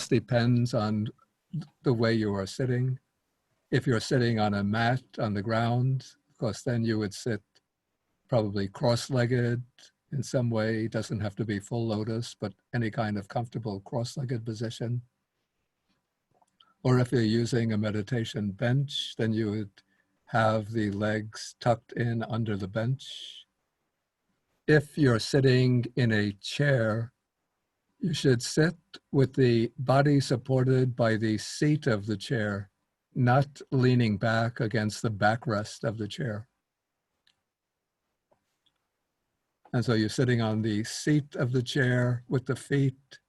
depends on the way you are sitting. If you're sitting on a mat on the ground, of course, then you would sit probably cross-legged in some way. It doesn't have to be full lotus, but any kind of comfortable cross-legged position. Or if you're using a meditation bench, then you would have the legs tucked in under the bench. If you're sitting in a chair, you should sit with the body supported by the seat of the chair, not leaning back against the backrest of the chair. And so you're sitting on the seat of the chair with the feet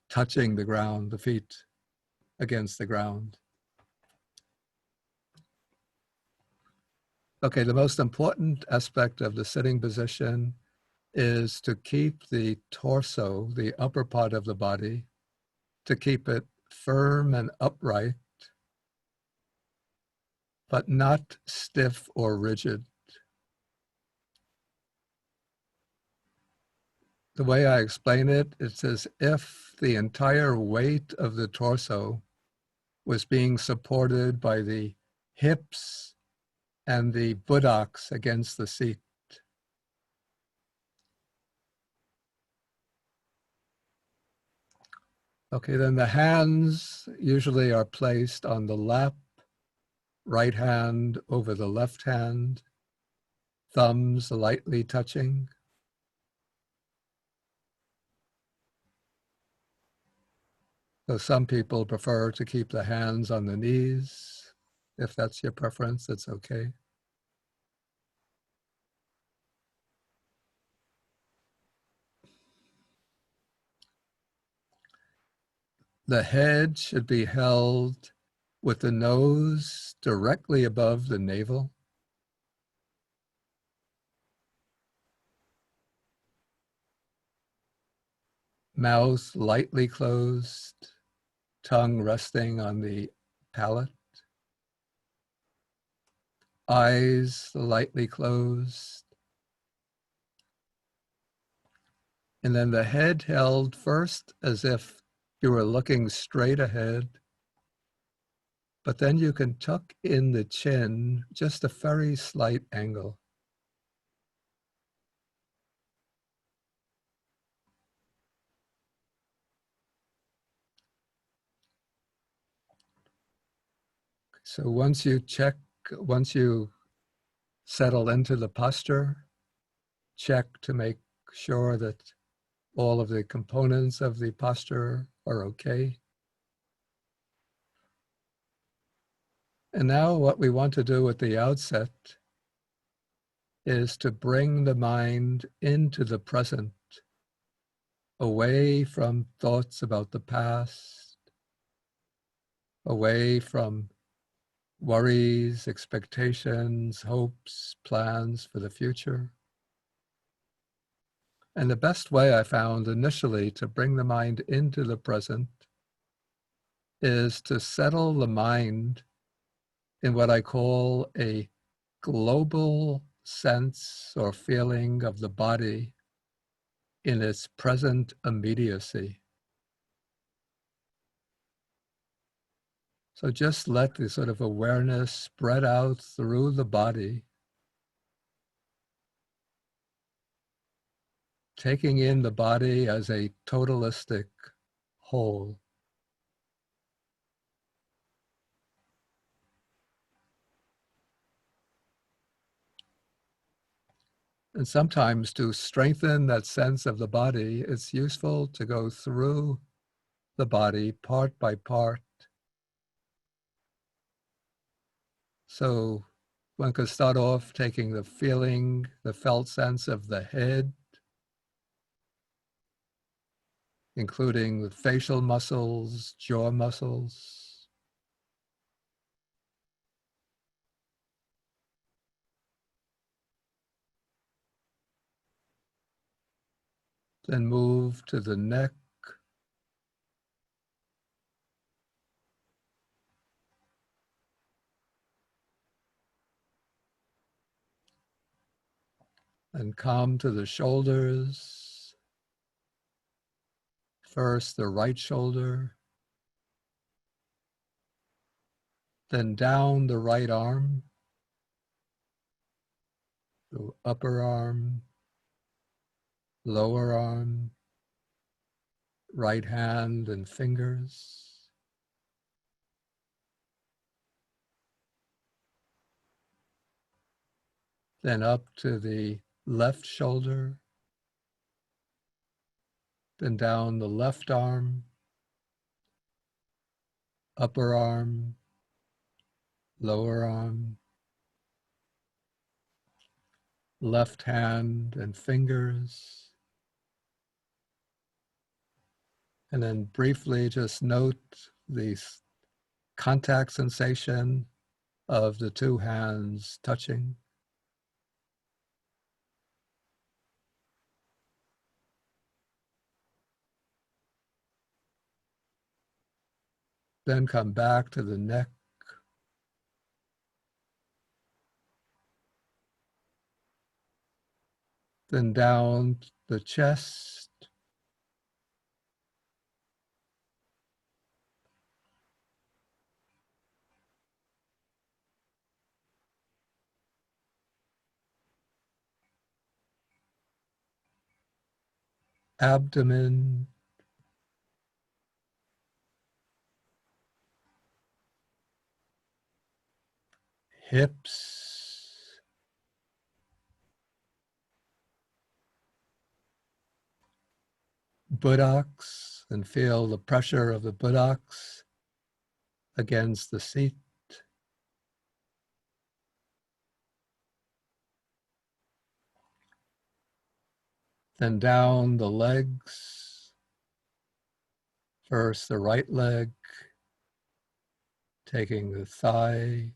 touching the ground, the feet against the ground. Okay, the most important aspect of the sitting position is to keep the torso, the upper part of the body, to keep it firm and upright, but not stiff or rigid. The way I explain it, it's as if the entire weight of the torso was being supported by the hips and the buttocks against the seat. Okay, then the hands usually are placed on the lap, right hand over the left hand, thumbs lightly touching. So some people prefer to keep the hands on the knees. If that's your preference, it's okay. The head should be held with the nose directly above the navel. Mouth lightly closed, tongue resting on the palate. Eyes lightly closed. And then the head held first as if you were looking straight ahead. But then you can tuck in the chin, just a very slight angle. So once you settle into the posture, check to make sure that all of the components of the posture are okay. And now what we want to do at the outset is to bring the mind into the present, away from thoughts about the past, away from worries, expectations, hopes, plans for the future. And the best way I found initially to bring the mind into the present is to settle the mind in what I call a global sense or feeling of the body in its present immediacy. So just let the sort of awareness spread out through the body, taking in the body as a totalistic whole. And sometimes to strengthen that sense of the body, it's useful to go through the body part by part. So one could start off taking the feeling, the felt sense of the head, including the facial muscles, jaw muscles. Then move to the neck, and come to the shoulders, First, the right shoulder, then down the right arm, the upper arm, lower arm, right hand and fingers. Then up to the left shoulder, then down the left arm, upper arm, lower arm, left hand and fingers. And then briefly just note the contact sensation of the two hands touching. Then come back to the neck, then down the chest, abdomen, hips, buttocks, and feel the pressure of the buttocks against the seat. Then down the legs, first the right leg, taking the thigh,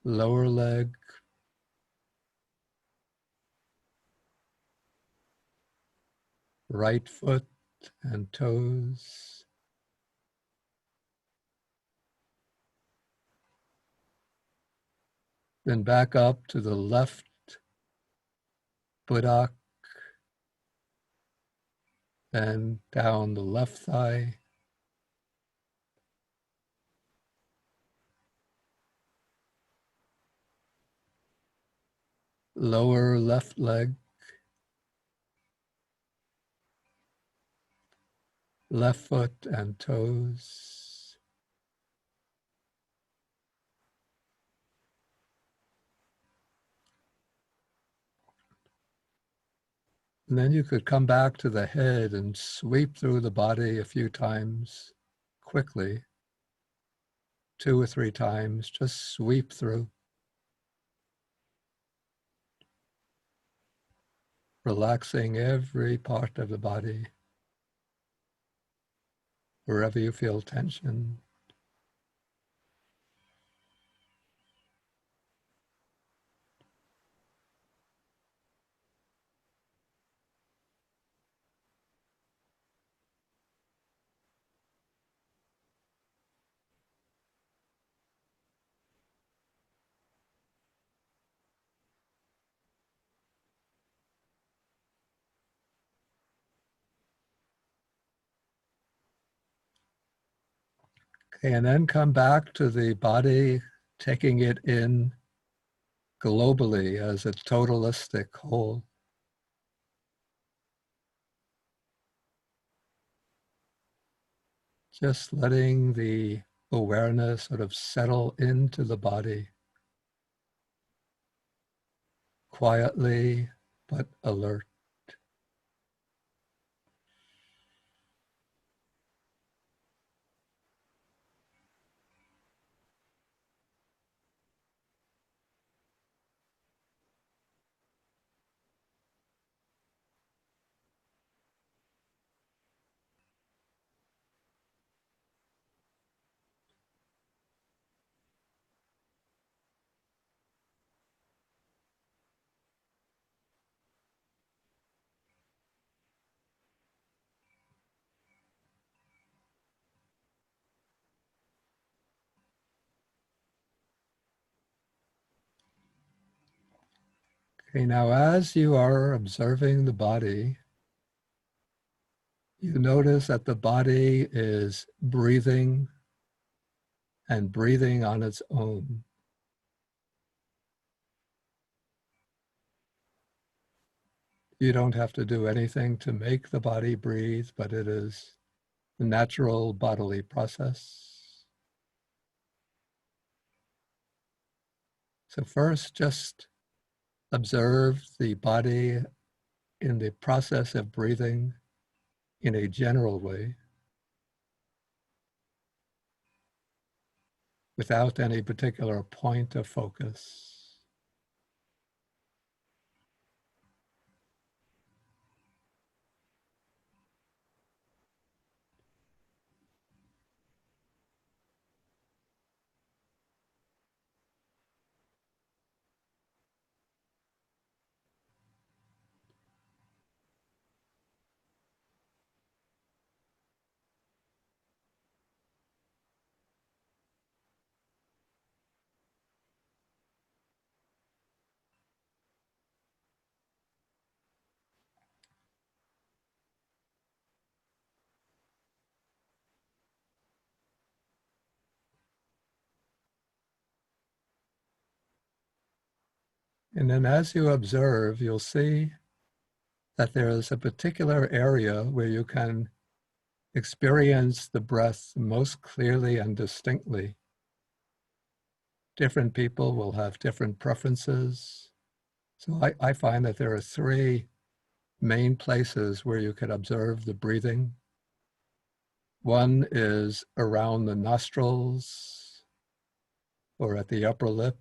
lower leg, right foot and toes. Then back up to the left buttock, then down the left thigh, lower left leg, left foot and toes. And then you could come back to the head and sweep through the body a few times quickly, 2 or 3 times, just sweep through, relaxing every part of the body, wherever you feel tension. Okay, and then come back to the body, taking it in globally as a totalistic whole. Just letting the awareness sort of settle into the body, quietly but alert. Okay, now as you are observing the body, you notice that the body is breathing and breathing on its own. You don't have to do anything to make the body breathe, but it is the natural bodily process. So first, just observe the body in the process of breathing in a general way, without any particular point of focus. And then as you observe, you'll see that there is a particular area where you can experience the breath most clearly and distinctly. Different people will have different preferences. So I find that there are three main places where you can observe the breathing. One is around the nostrils or at the upper lip.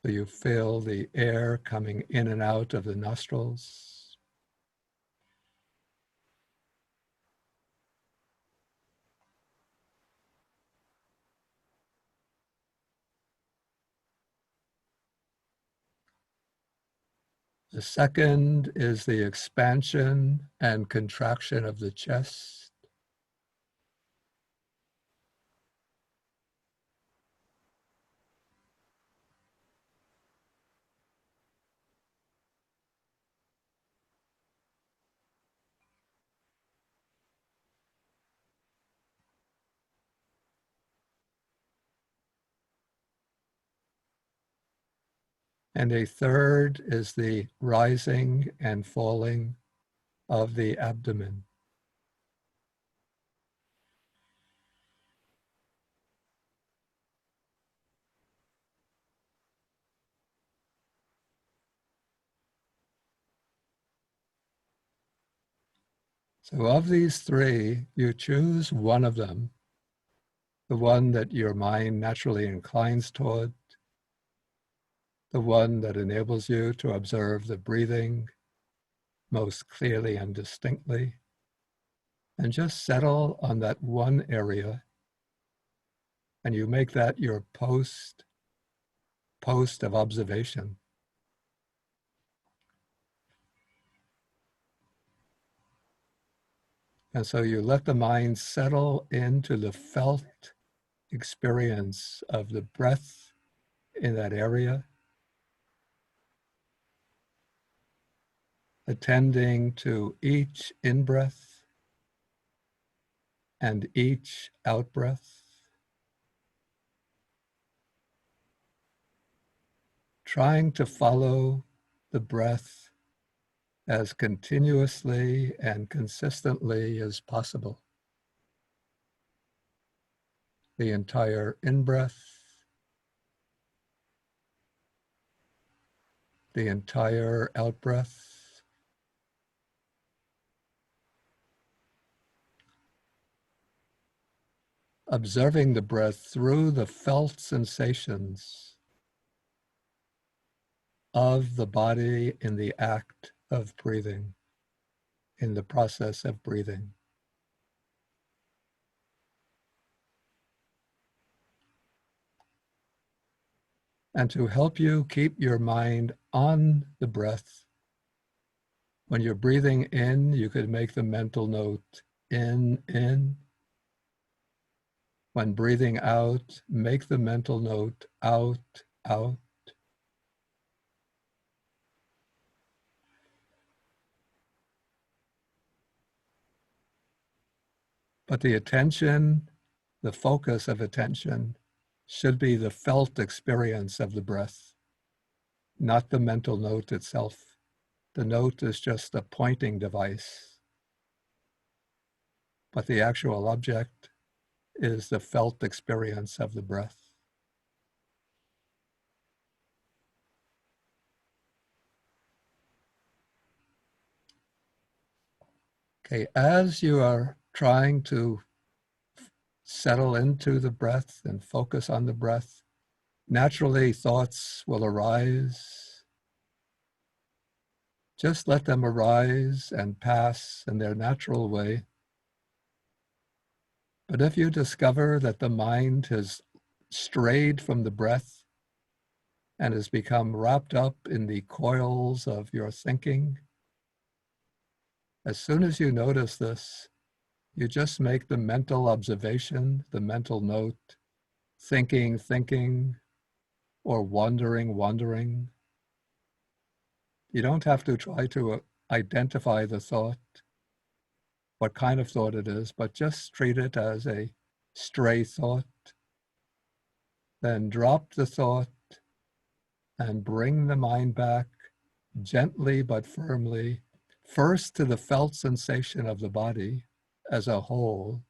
So you feel the air coming in and out of the nostrils. The second is the expansion and contraction of the chest. And a third is the rising and falling of the abdomen. So of these three, you choose one of them, the one that your mind naturally inclines toward, the one that enables you to observe the breathing most clearly and distinctly, and just settle on that one area, and you make that your post of observation. And so you let the mind settle into the felt experience of the breath in that area, attending to each in-breath and each out-breath, trying to follow the breath as continuously and consistently as possible. The entire in-breath, the entire out-breath, observing the breath through the felt sensations of the body in the act of breathing, in the process of breathing. And to help you keep your mind on the breath, when you're breathing in, you could make the mental note in. When breathing out, make the mental note out, out. But the attention, the focus of attention, should be the felt experience of the breath, not the mental note itself. The note is just a pointing device, but the actual object is the felt experience of the breath. Okay, as you are trying to settle into the breath and focus on the breath, naturally thoughts will arise. Just let them arise and pass in their natural way. But if you discover that the mind has strayed from the breath and has become wrapped up in the coils of your thinking, as soon as you notice this, you just make the mental observation, the mental note, thinking, thinking, or wandering, wandering. You don't have to try to identify the thought, what kind of thought it is, but just treat it as a stray thought. Then drop the thought and bring the mind back gently but firmly, first to the felt sensation of the body as a whole,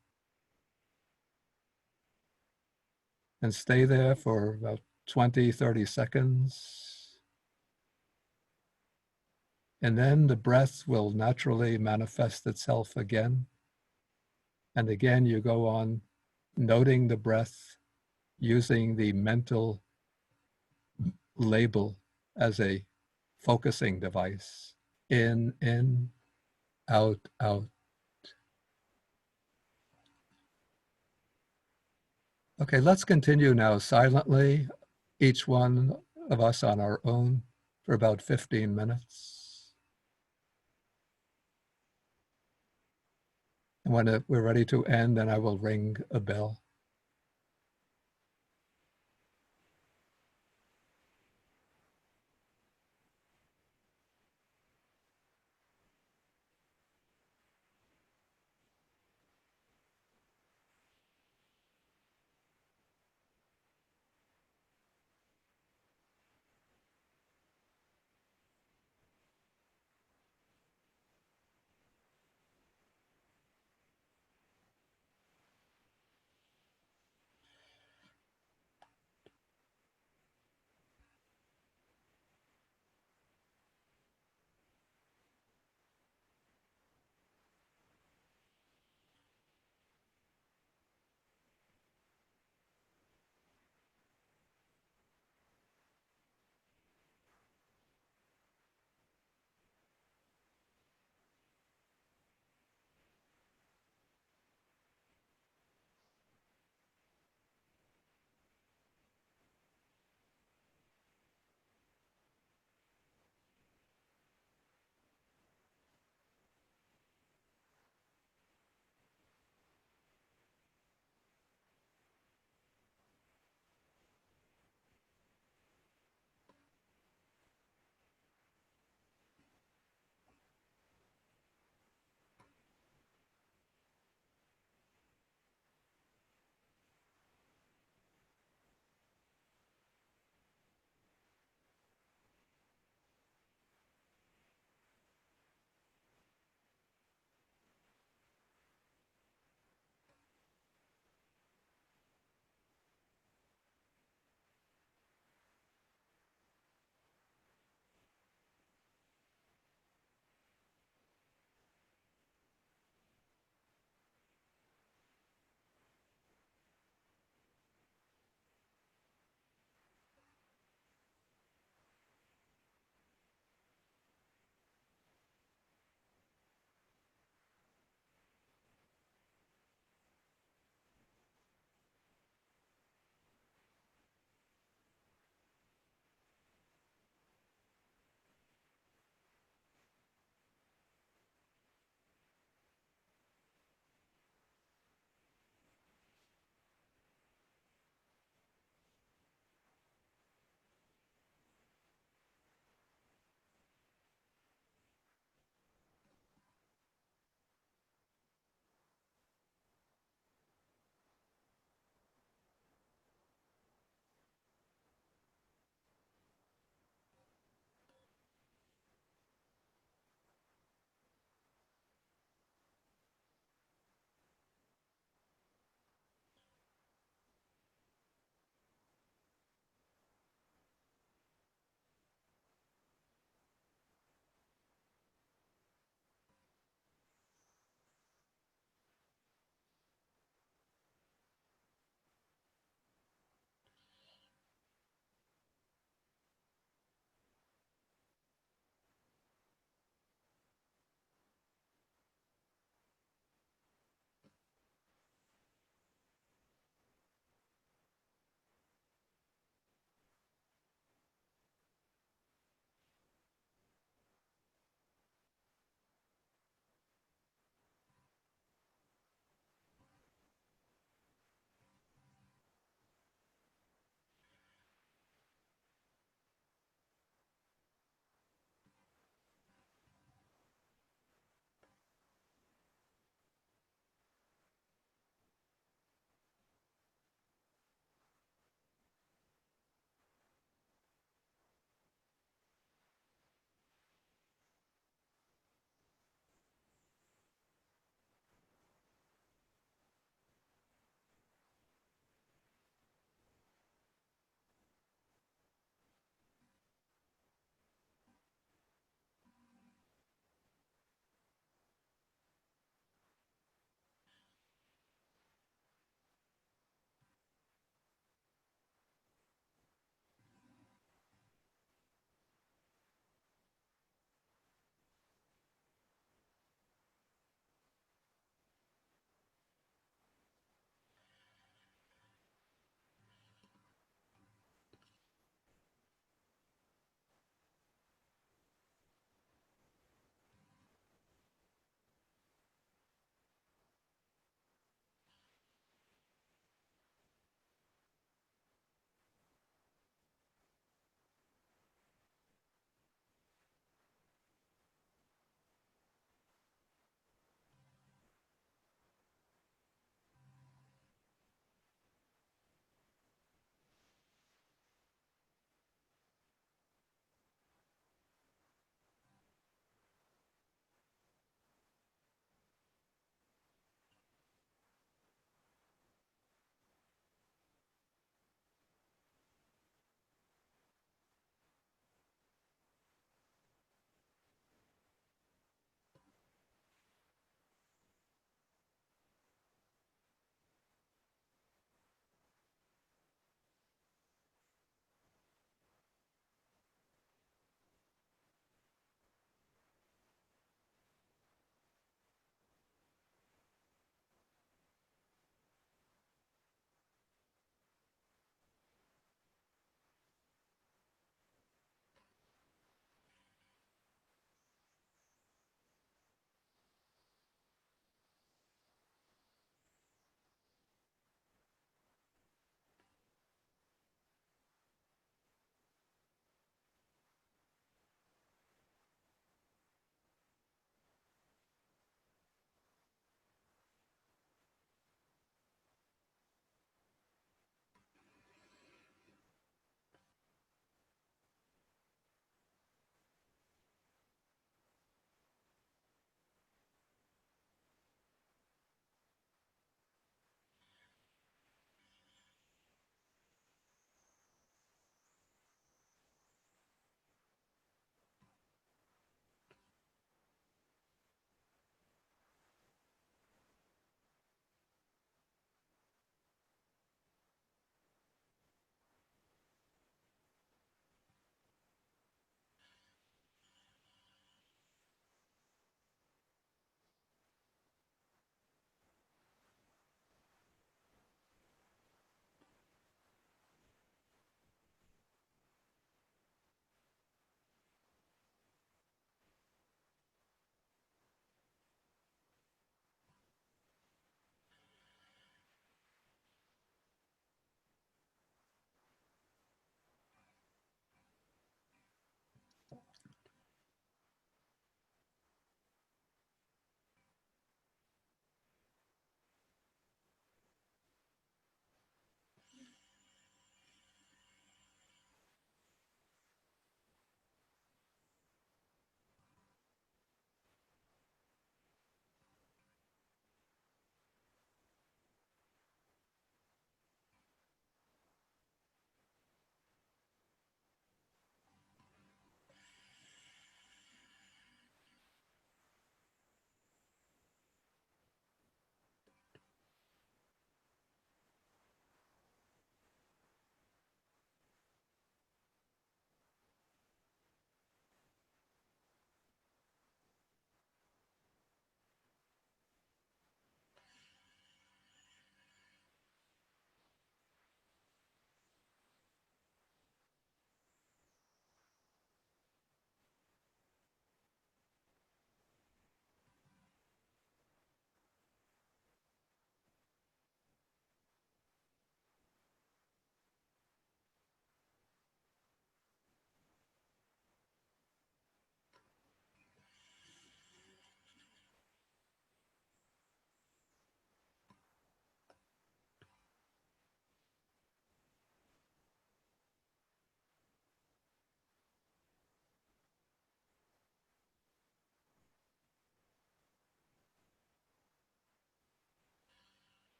and stay there for about 20, 30 seconds. And then the breath will naturally manifest itself again. And again, you go on noting the breath using the mental label as a focusing device. In, out, out. Okay, let's continue now silently, each one of us on our own, for about 15 minutes. And when we're ready to end, then I will ring a bell.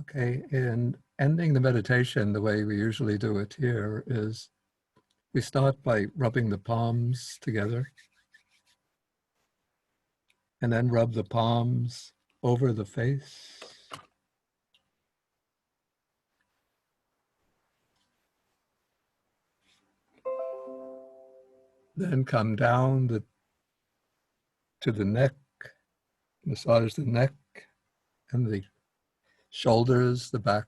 Okay, in ending the meditation, the way we usually do it here is we start by rubbing the palms together and then rub the palms over the face. Then come down to the neck, massage the neck and the shoulders, the back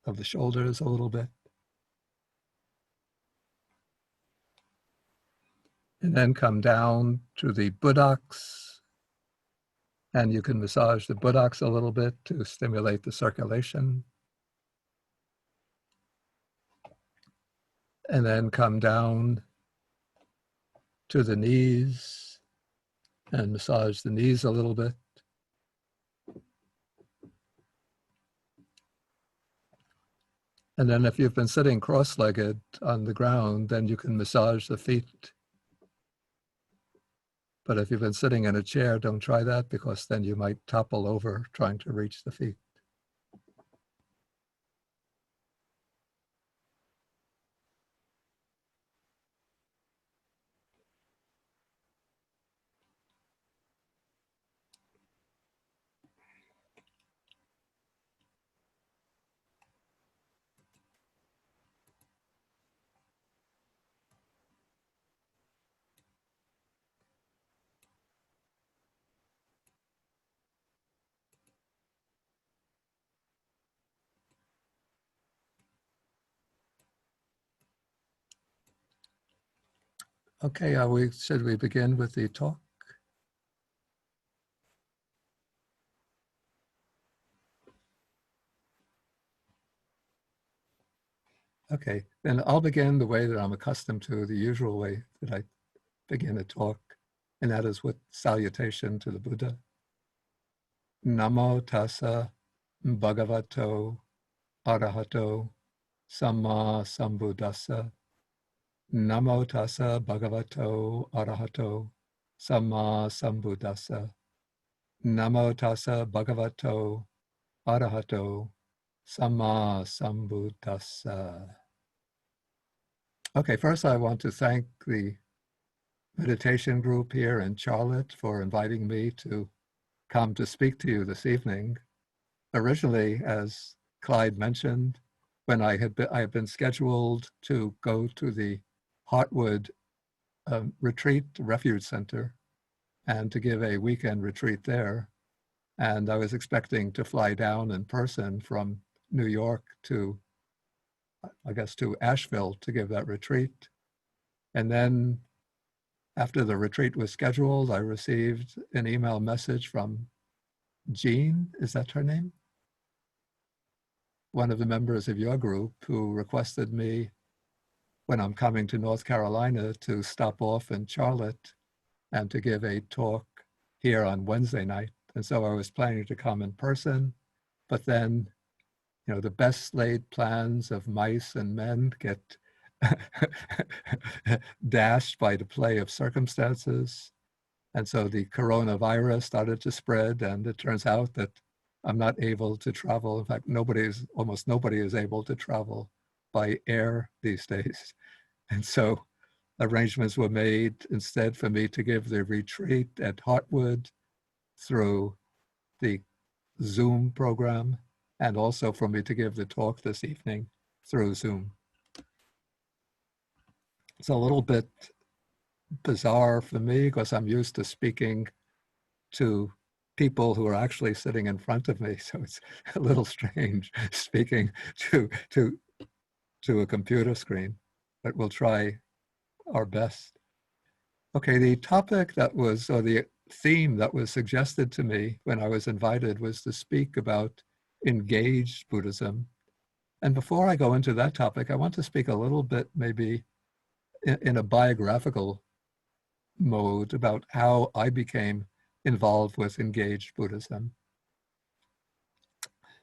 of the shoulders a little bit. And then come down to the buttocks, and you can massage the buttocks a little bit to stimulate the circulation. And then come down to the knees and massage the knees a little bit. And then if you've been sitting cross-legged on the ground, then you can massage the feet. But if you've been sitting in a chair, don't try that, because then you might topple over trying to reach the feet. Okay, should we begin with the talk? Okay, then I'll begin the way that I'm accustomed to, the usual way that I begin a talk, and that is with salutation to the Buddha. Namo tassa bhagavato arahato samma sambuddhassa. Namo tassa bhagavato arahato samma sambuddhassa. Namo tassa bhagavato arahato samma sambuddhassa. Okay, first I want to thank the meditation group here in Charlotte for inviting me to come to speak to you this evening. Originally, as Clyde mentioned, when I had been scheduled to go to the Heartwood retreat refuge center and to give a weekend retreat there. And I was expecting to fly down in person from New York to, I guess, to Asheville to give that retreat. And then after the retreat was scheduled, I received an email message from Jean, is that her name? One of the members of your group, who requested me, when I'm coming to North Carolina, to stop off in Charlotte and to give a talk here on Wednesday night. And so I was planning to come in person, but then, you know, the best laid plans of mice and men get dashed by the play of circumstances. And so the coronavirus started to spread, and it turns out that I'm not able to travel. In fact, almost nobody is able to travel by air these days. And so arrangements were made instead for me to give the retreat at Heartwood through the Zoom program, and also for me to give the talk this evening through Zoom. It's a little bit bizarre for me because I'm used to speaking to people who are actually sitting in front of me. So it's a little strange speaking to a computer screen, but we'll try our best. Okay, the topic that was, or the theme that was suggested to me when I was invited was to speak about engaged Buddhism. And before I go into that topic, I want to speak a little bit maybe in a biographical mode about how I became involved with engaged Buddhism.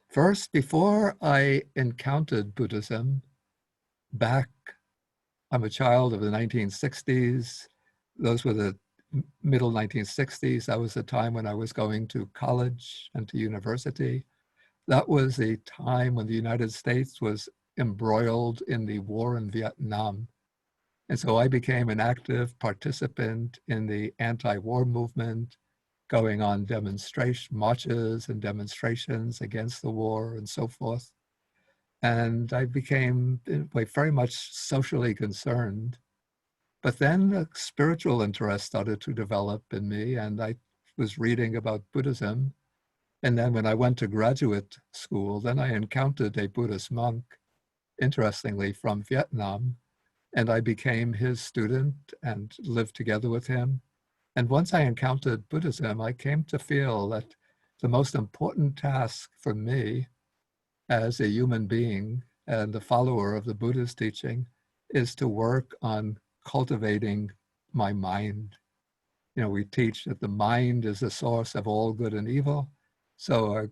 First, before I encountered Buddhism, I'm a child of the 1960s. Those were the middle 1960s. That was the time when I was going to college and to university. that was a time when the United States was embroiled in the war in Vietnam. And so I became an active participant in the anti-war movement, going on marches and demonstrations against the war and so forth. And I became very much socially concerned. But then a spiritual interest started to develop in me, and I was reading about Buddhism. And then when I went to graduate school, then I encountered a Buddhist monk, interestingly, from Vietnam, and I became his student and lived together with him. And once I encountered Buddhism, I came to feel that the most important task for me as a human being and a follower of the Buddha's teaching is to work on cultivating my mind. You know, we teach that the mind is the source of all good and evil. So I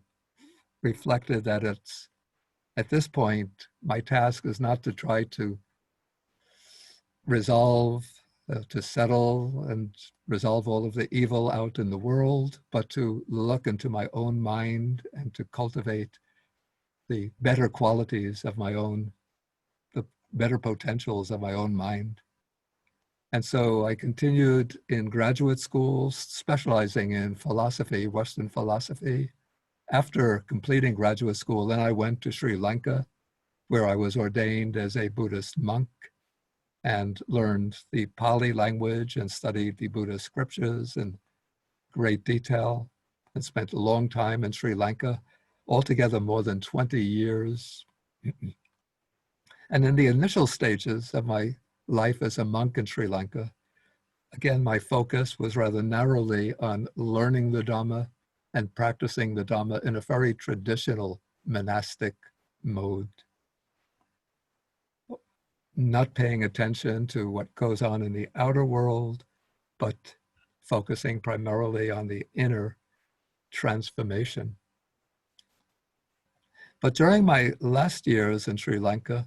reflected that at this point, my task is not to try to resolve, to settle and resolve all of the evil out in the world, but to look into my own mind and to cultivate the better qualities of my own, the better potentials of my own mind. And so I continued in graduate school, specializing in philosophy, Western philosophy. After completing graduate school, then I went to Sri Lanka, where I was ordained as a Buddhist monk and learned the Pali language and studied the Buddhist scriptures in great detail, and spent a long time in Sri Lanka, altogether more than 20 years. And in the initial stages of my life as a monk in Sri Lanka, again, my focus was rather narrowly on learning the Dharma and practicing the Dharma in a very traditional monastic mode, not paying attention to what goes on in the outer world, but focusing primarily on the inner transformation. But during my last years in Sri Lanka,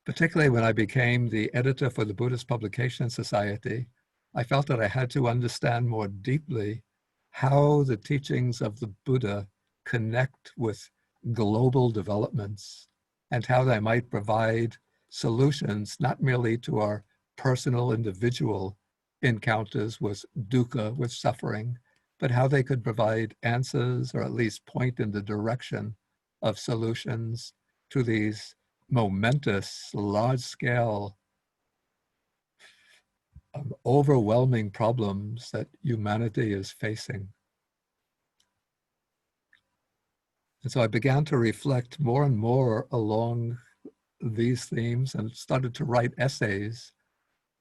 particularly when I became the editor for the Buddhist Publication Society, I felt that I had to understand more deeply how the teachings of the Buddha connect with global developments and how they might provide solutions not merely to our personal individual encounters with dukkha, with suffering, but how they could provide answers or at least point in the direction of solutions to these momentous, large-scale, overwhelming problems that humanity is facing. And so I began to reflect more and more along these themes and started to write essays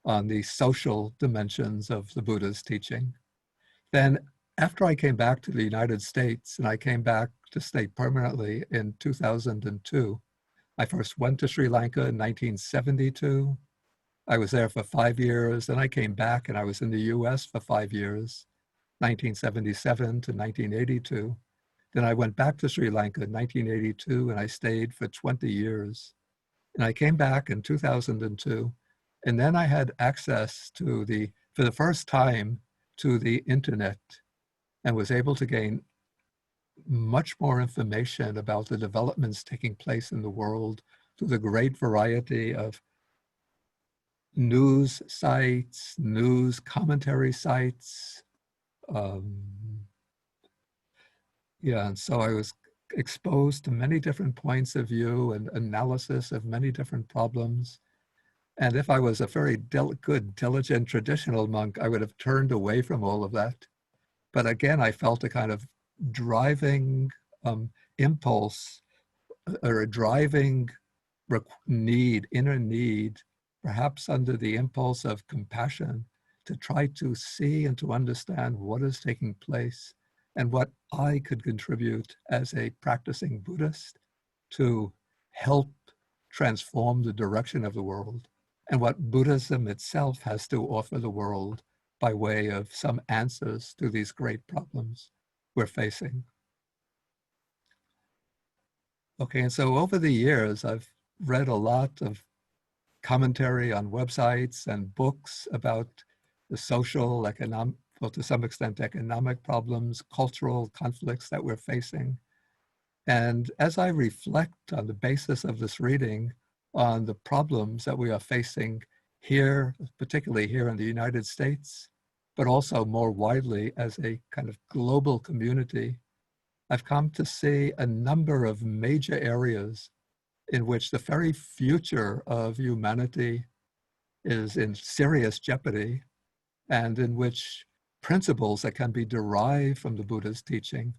on the social dimensions of the Buddha's teaching. Then after I came back to the United States, and I came back to stay permanently in 2002, I first went to Sri Lanka in 1972. I was there for 5 years, then I came back and I was in the US for 5 years, 1977 to 1982. Then I went back to Sri Lanka in 1982 and I stayed for 20 years. And I came back in 2002, and then I had access to for the first time, to the internet, and was able to gain much more information about the developments taking place in the world through the great variety of news sites, news commentary sites. And so I was exposed to many different points of view and analysis of many different problems. And if I was a very good, diligent, traditional monk, I would have turned away from all of that. But again, I felt a kind of driving impulse or a driving inner need, perhaps under the impulse of compassion, to try to see and to understand what is taking place and what I could contribute as a practicing Buddhist to help transform the direction of the world, and what Buddhism itself has to offer the world by way of some answers to these great problems we're facing. Okay, and so over the years, I've read a lot of commentary on websites and books about the social, economic, well, to some extent, economic problems, cultural conflicts that we're facing. And as I reflect on the basis of this reading on the problems that we are facing here, particularly here in the United States, but also more widely as a kind of global community, I've come to see a number of major areas in which the very future of humanity is in serious jeopardy, and in which principles that can be derived from the Buddha's teaching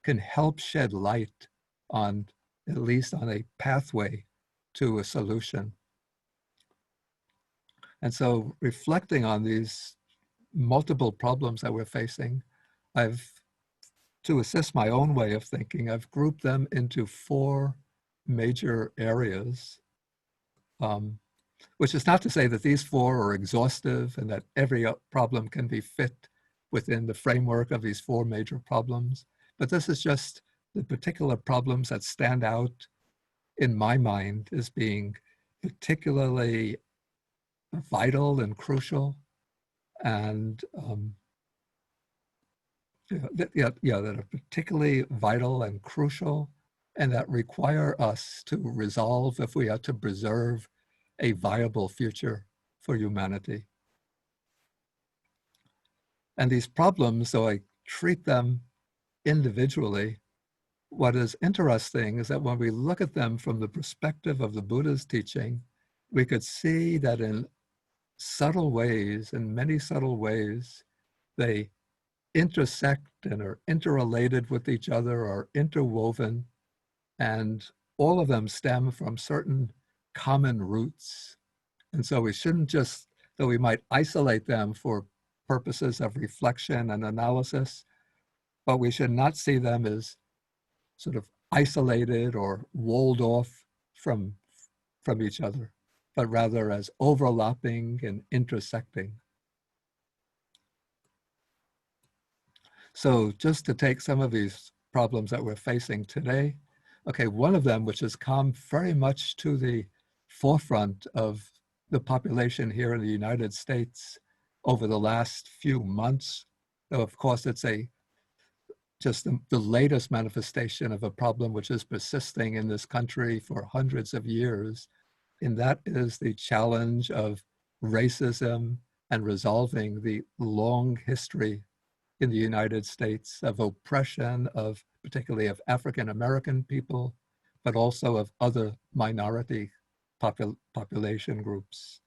can help shed light on, at least on a pathway to a solution. And so reflecting on these multiple problems that we're facing, to assist my own way of thinking, I've grouped them into four major areas, which is not to say that these four are exhaustive and that every problem can be fit within the framework of these four major problems, but this is just the particular problems that stand out in my mind as being particularly vital and crucial, and that are particularly vital and crucial, and that require us to resolve if we are to preserve a viable future for humanity. And these problems, though I treat them individually, what is interesting is that when we look at them from the perspective of the Buddha's teaching, we could see that in subtle ways, in many subtle ways, they intersect and are interrelated with each other, are interwoven, and all of them stem from certain common roots. And so we shouldn't just, though we might isolate them for purposes of reflection and analysis, but we should not see them as sort of isolated or walled off from each other, but rather as overlapping and intersecting. So just to take some of these problems that we're facing today, okay, one of them, which has come very much to the forefront of the population here in the United States over the last few months, though of course it's just the latest manifestation of a problem which is persisting in this country for hundreds of years, and that is the challenge of racism and resolving the long history in the United States of oppression of, particularly of African American people, but also of other minority population groups.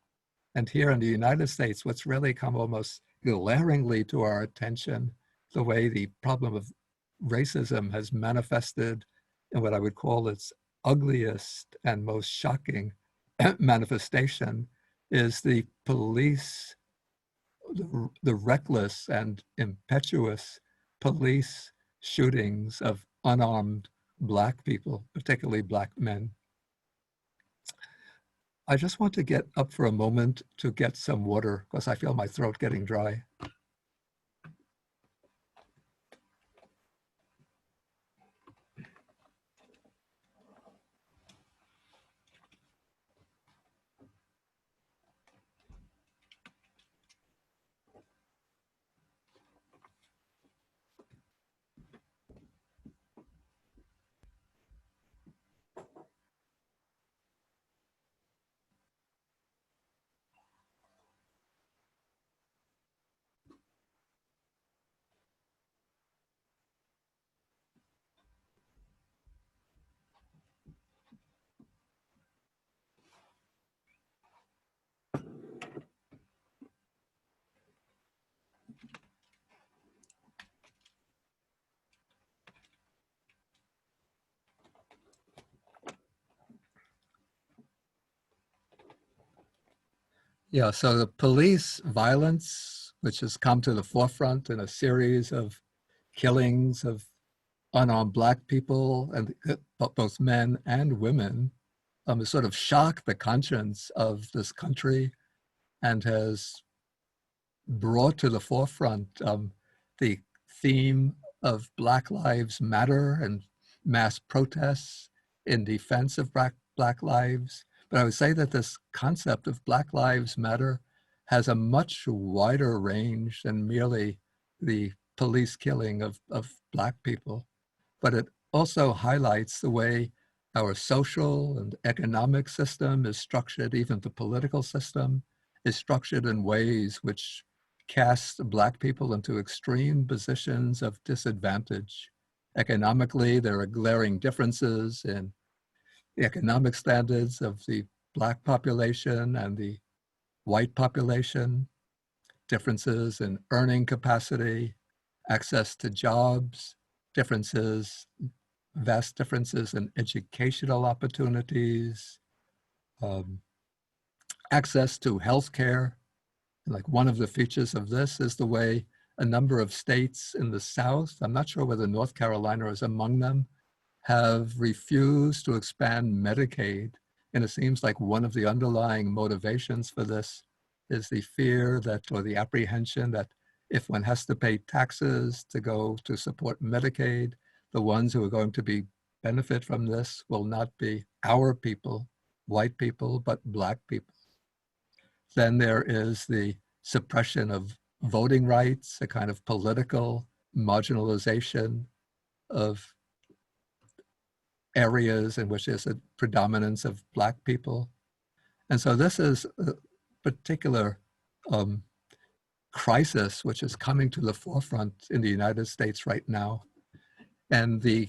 And here in the United States, what's really come almost glaringly to our attention, the way the problem of racism has manifested in what I would call its ugliest and most shocking manifestation, is the police, the reckless and impetuous police shootings of unarmed Black people, particularly Black men. I just want to get up for a moment to get some water because I feel my throat getting dry. Yeah, so the police violence, which has come to the forefront in a series of killings of unarmed Black people, and both men and women, has sort of shocked the conscience of this country and has brought to the forefront the theme of Black Lives Matter and mass protests in defense of Black lives. But I would say that this concept of Black Lives Matter has a much wider range than merely the police killing of Black people. But it also highlights the way our social and economic system is structured, even the political system is structured in ways which cast Black people into extreme positions of disadvantage. Economically, there are glaring differences in the economic standards of the Black population and the white population, differences in earning capacity, access to jobs, vast differences in educational opportunities, um, access to healthcare. Like one of the features of this is the way a number of states in the South, I'm not sure whether North Carolina is among them, have refused to expand Medicaid. And it seems like one of the underlying motivations for this is the fear that, or the apprehension that if one has to pay taxes to go to support Medicaid, the ones who are going to benefit from this will not be our people, white people, but Black people. Then there is the suppression of voting rights, a kind of political marginalization of areas in which there's a predominance of Black people. And so this is a particular crisis which is coming to the forefront in the United States right now. And the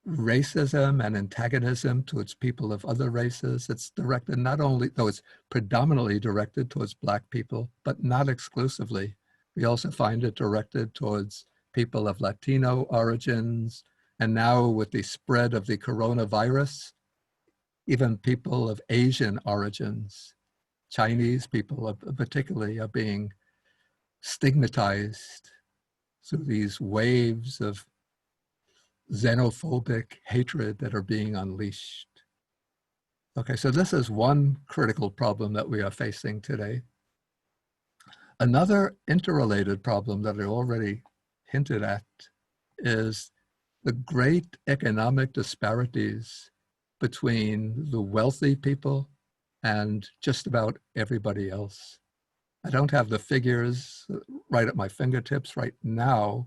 racism and antagonism towards people of other races, it's directed not only, though it's predominantly directed towards Black people, but not exclusively. We also find it directed towards people of Latino origins, and now with the spread of the coronavirus, even people of Asian origins, Chinese people particularly, are being stigmatized through these waves of xenophobic hatred that are being unleashed. Okay, so this is one critical problem that we are facing today. Another interrelated problem that I already hinted at is the great economic disparities between the wealthy people and just about everybody else. I don't have the figures right at my fingertips right now,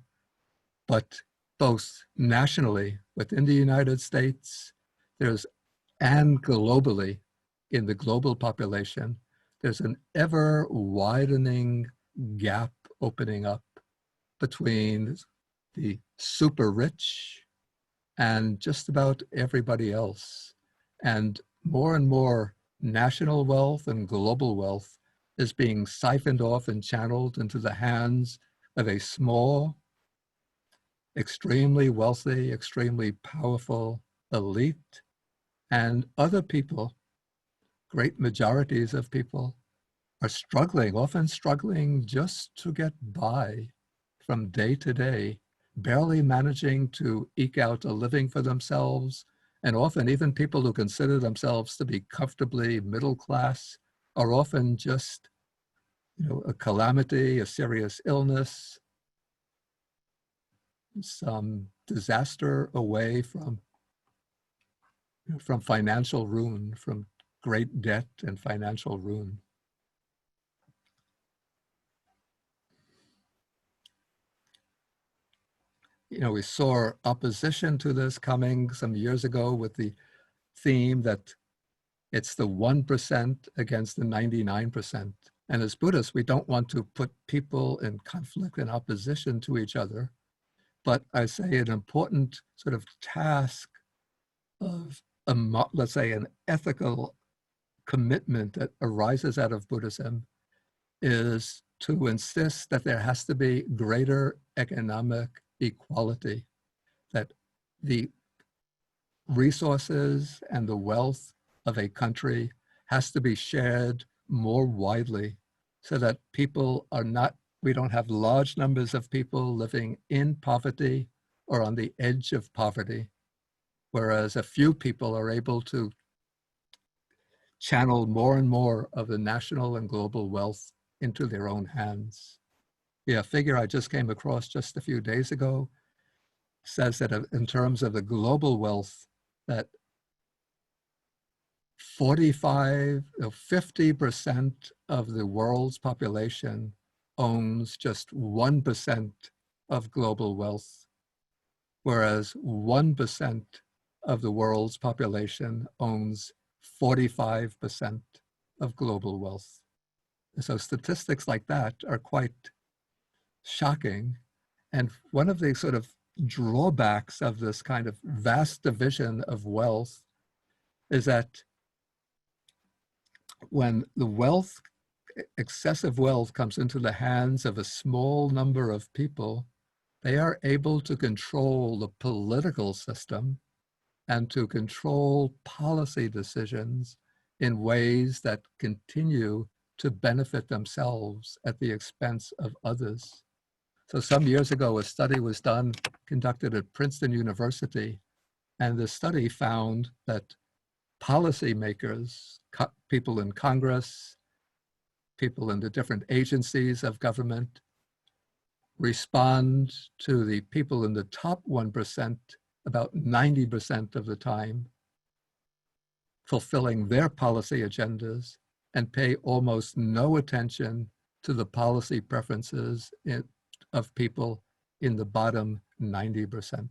but both nationally within the United States, and globally in the global population, there's an ever widening gap opening up between the super rich and just about everybody else. And more national wealth and global wealth is being siphoned off and channeled into the hands of a small, extremely wealthy, extremely powerful elite, and other people, great majorities of people, are struggling, often struggling just to get by from day to day, barely managing to eke out a living for themselves. And often even people who consider themselves to be comfortably middle class are often just, a calamity, a serious illness, some disaster away from financial ruin, from great debt and financial ruin. We saw opposition to this coming some years ago with the theme that it's the 1% against the 99%. And as Buddhists, we don't want to put people in conflict and opposition to each other. But I say an important sort of task of, let's say, an ethical commitment that arises out of Buddhism is to insist that there has to be greater economic equality, that the resources and the wealth of a country has to be shared more widely so that we don't have large numbers of people living in poverty or on the edge of poverty, whereas a few people are able to channel more and more of the national and global wealth into their own hands. Yeah, a figure I just came across just a few days ago says that in terms of the global wealth, that 50% of the world's population owns just 1% of global wealth. whereas 1% of the world's population owns 45% of global wealth. So statistics like that are quite shocking. And one of the sort of drawbacks of this kind of vast division of wealth is that when the wealth, excessive wealth, comes into the hands of a small number of people, they are able to control the political system and to control policy decisions in ways that continue to benefit themselves at the expense of others. So some years ago, a study was conducted at Princeton University, and the study found that policymakers, people in Congress, people in the different agencies of government, respond to the people in the top 1% about 90% of the time, fulfilling their policy agendas, and pay almost no attention to the policy preferences of people in the bottom 90%.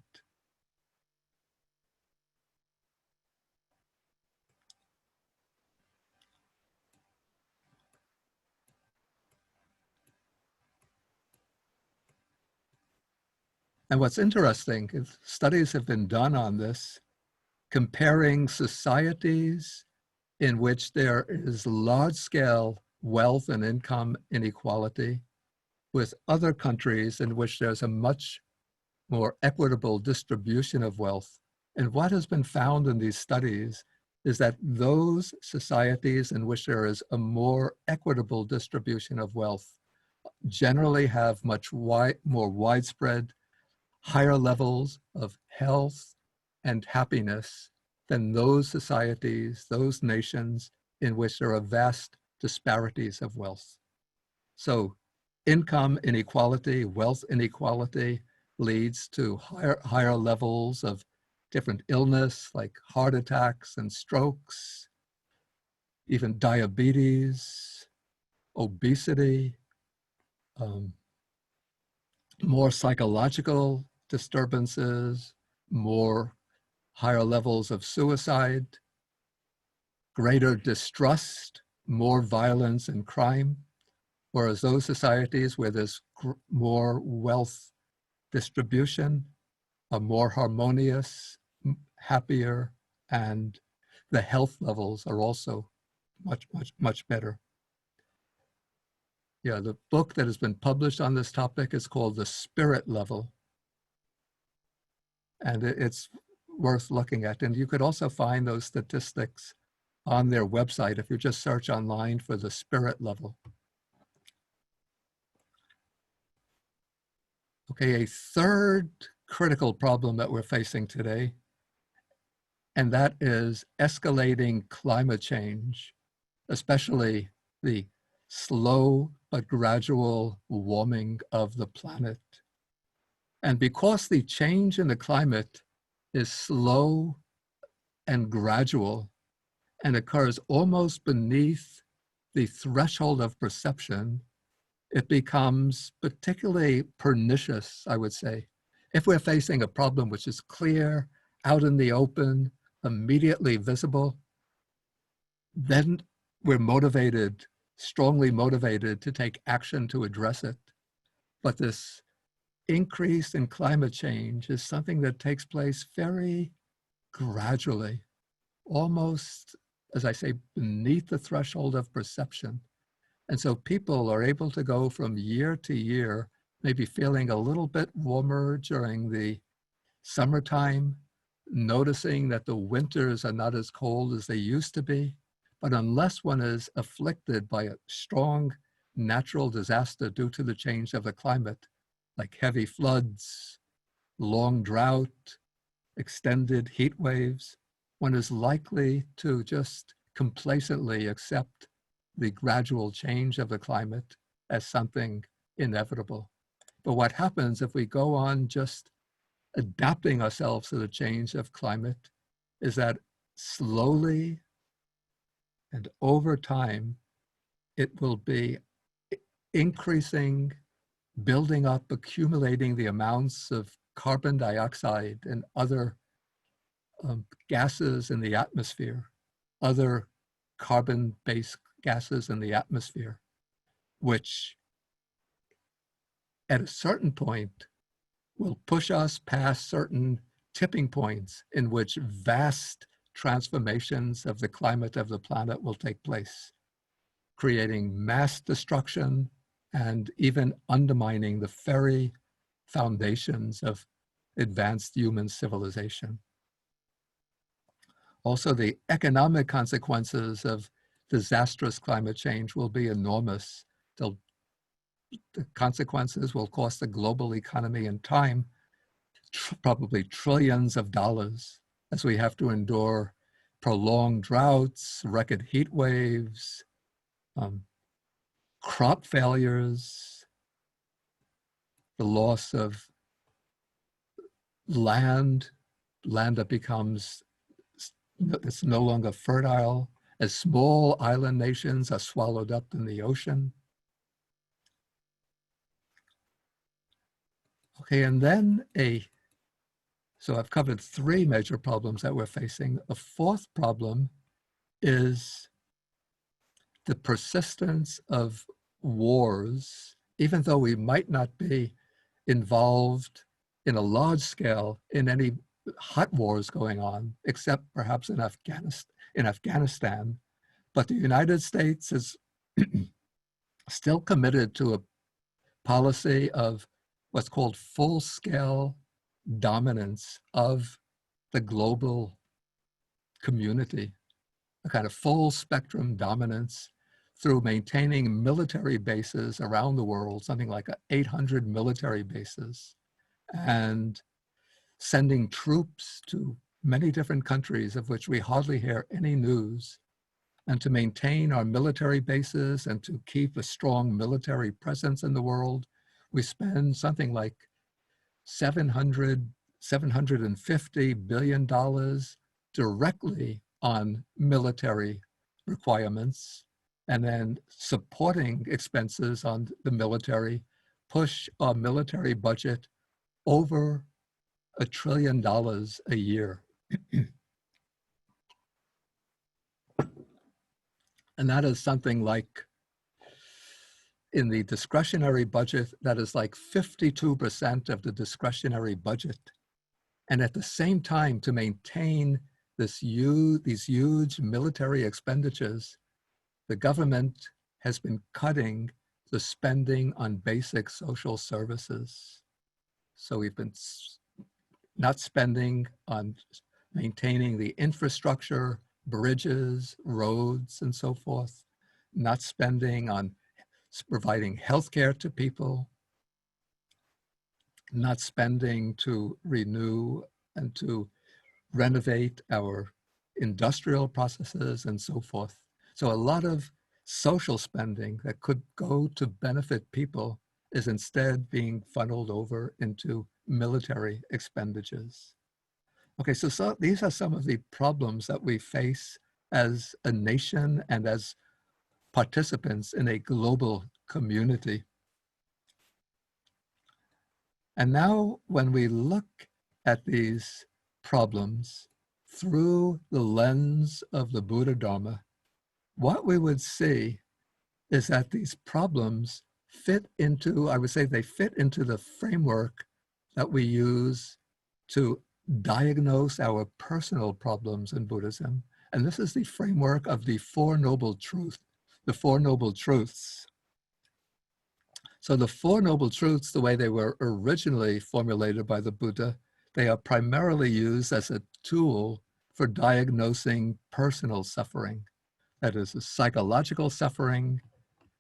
And what's interesting is studies have been done on this, comparing societies in which there is large-scale wealth and income inequality with other countries in which there's a much more equitable distribution of wealth. And what has been found in these studies is that those societies in which there is a more equitable distribution of wealth generally have much more widespread, higher levels of health and happiness than those societies, those nations in which there are vast disparities of wealth. So income inequality, wealth inequality leads to higher levels of different illness like heart attacks and strokes, even diabetes, obesity, more psychological disturbances, more higher levels of suicide, greater distrust, more violence and crime, whereas those societies where there's more wealth distribution are more harmonious, happier, and the health levels are also much better. Yeah, the book that has been published on this topic is called The Spirit Level. And it's worth looking at. And you could also find those statistics on their website if you just search online for The Spirit Level. Okay, a third critical problem that we're facing today, and that is escalating climate change, especially the slow but gradual warming of the planet. And because the change in the climate is slow and gradual and occurs almost beneath the threshold of perception, it becomes particularly pernicious, I would say. If we're facing a problem which is clear, out in the open, immediately visible, then we're motivated, strongly motivated to take action to address it. But this increase in climate change is something that takes place very gradually, almost, as I say, beneath the threshold of perception. And so people are able to go from year to year, maybe feeling a little bit warmer during the summertime, noticing that the winters are not as cold as they used to be. But unless one is afflicted by a strong natural disaster due to the change of the climate, like heavy floods, long drought, extended heat waves, one is likely to just complacently accept the gradual change of the climate as something inevitable. But what happens if we go on just adapting ourselves to the change of climate is that slowly and over time, it will be increasing, building up, accumulating the amounts of carbon dioxide and other gases in the atmosphere, other carbon-based gases in the atmosphere, which at a certain point will push us past certain tipping points in which vast transformations of the climate of the planet will take place, creating mass destruction and even undermining the very foundations of advanced human civilization. Also, the economic consequences of disastrous climate change will be enormous. The consequences will cost the global economy and time probably trillions of dollars, as we have to endure prolonged droughts, record heat waves, crop failures, the loss of land that becomes, it's no longer fertile, as small island nations are swallowed up in the ocean. Okay, and then so I've covered 3 major problems that we're facing. A 4th problem is the persistence of wars, even though we might not be involved in a large scale in any hot wars going on, except perhaps in Afghanistan. But the United States is still committed to a policy of what's called full-scale dominance of the global community, a kind of full spectrum dominance through maintaining military bases around the world, something like 800 military bases, and sending troops to many different countries of which we hardly hear any news, and to maintain our military bases and to keep a strong military presence in the world. We spend something like $750 billion directly on military requirements, and then supporting expenses on the military push our military budget over $1 trillion a year. And that is something like, in the discretionary budget, that is like 52% of the discretionary budget. And at the same time, to maintain these huge military expenditures, the government has been cutting the spending on basic social services. So we've been not spending on maintaining the infrastructure, bridges, roads, and so forth, not spending on providing healthcare to people, not spending to renew and to renovate our industrial processes and so forth. So a lot of social spending that could go to benefit people is instead being funneled over into military expenditures. Okay, so these are some of the problems that we face as a nation and as participants in a global community. And now when we look at these problems through the lens of the Buddha Dharma, what we would see is that these problems fit into, I would say they fit into the framework that we use to diagnose our personal problems in Buddhism. And this is the framework of the Four Noble Truths. The Four Noble Truths. So the Four Noble Truths, the way they were originally formulated by the Buddha, they are primarily used as a tool for diagnosing personal suffering. That is, psychological suffering,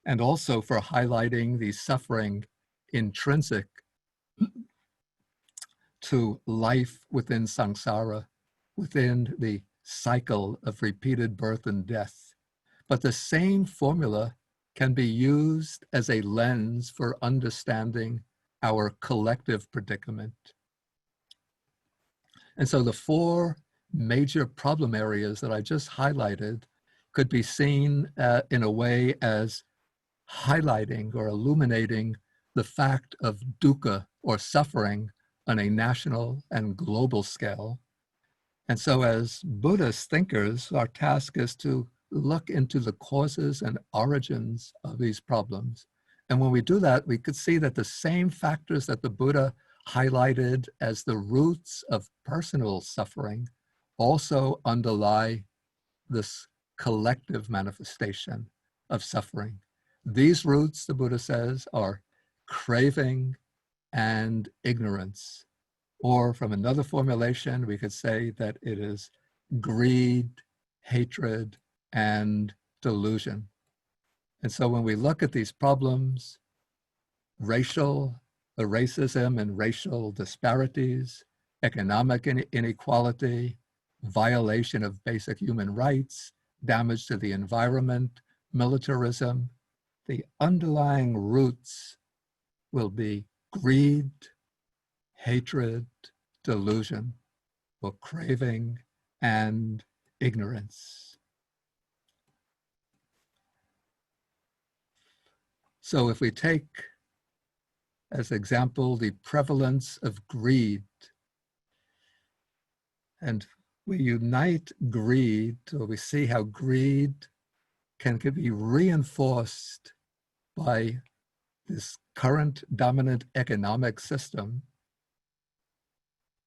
and also for highlighting the suffering intrinsic to life within samsara, within the cycle of repeated birth and death. But the same formula can be used as a lens for understanding our collective predicament. And so the 4 major problem areas that I just highlighted could be seen in a way as highlighting or illuminating the fact of dukkha, or suffering, on a national and global scale. And so as Buddhist thinkers, our task is to look into the causes and origins of these problems. And when we do that, we could see that the same factors that the Buddha highlighted as the roots of personal suffering also underlie this collective manifestation of suffering. These roots, the Buddha says, are craving and ignorance. Or from another formulation, we could say that it is greed, hatred, and delusion. And so when we look at these problems, racial, the racism and racial disparities, economic inequality, violation of basic human rights, damage to the environment, militarism, the underlying roots will be greed, hatred, delusion, or craving, and ignorance. So if we take as example the prevalence of greed, and we unite greed, or we see how greed can be reinforced by this current dominant economic system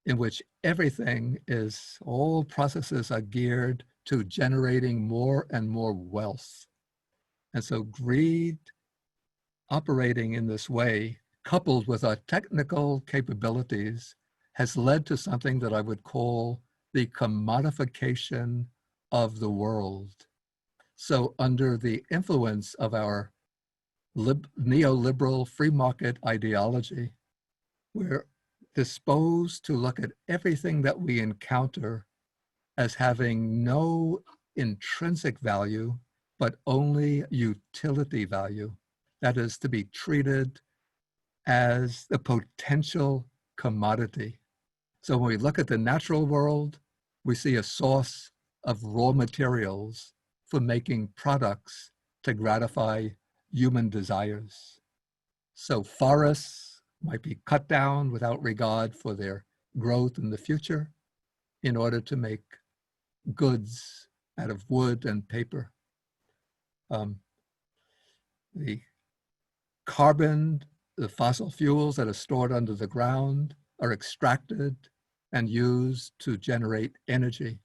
in which everything is, all processes are geared to generating more and more wealth. And so greed operating in this way, coupled with our technical capabilities, has led to something that I would call the commodification of the world. So under the influence of our neoliberal free market ideology, we're disposed to look at everything that we encounter as having no intrinsic value, but only utility value. That is, to be treated as the potential commodity. So when we look at the natural world, we see a source of raw materials for making products to gratify human desires. So forests might be cut down without regard for their growth in the future in order to make goods out of wood and paper. The carbon, the fossil fuels that are stored under the ground are extracted and used to generate energy,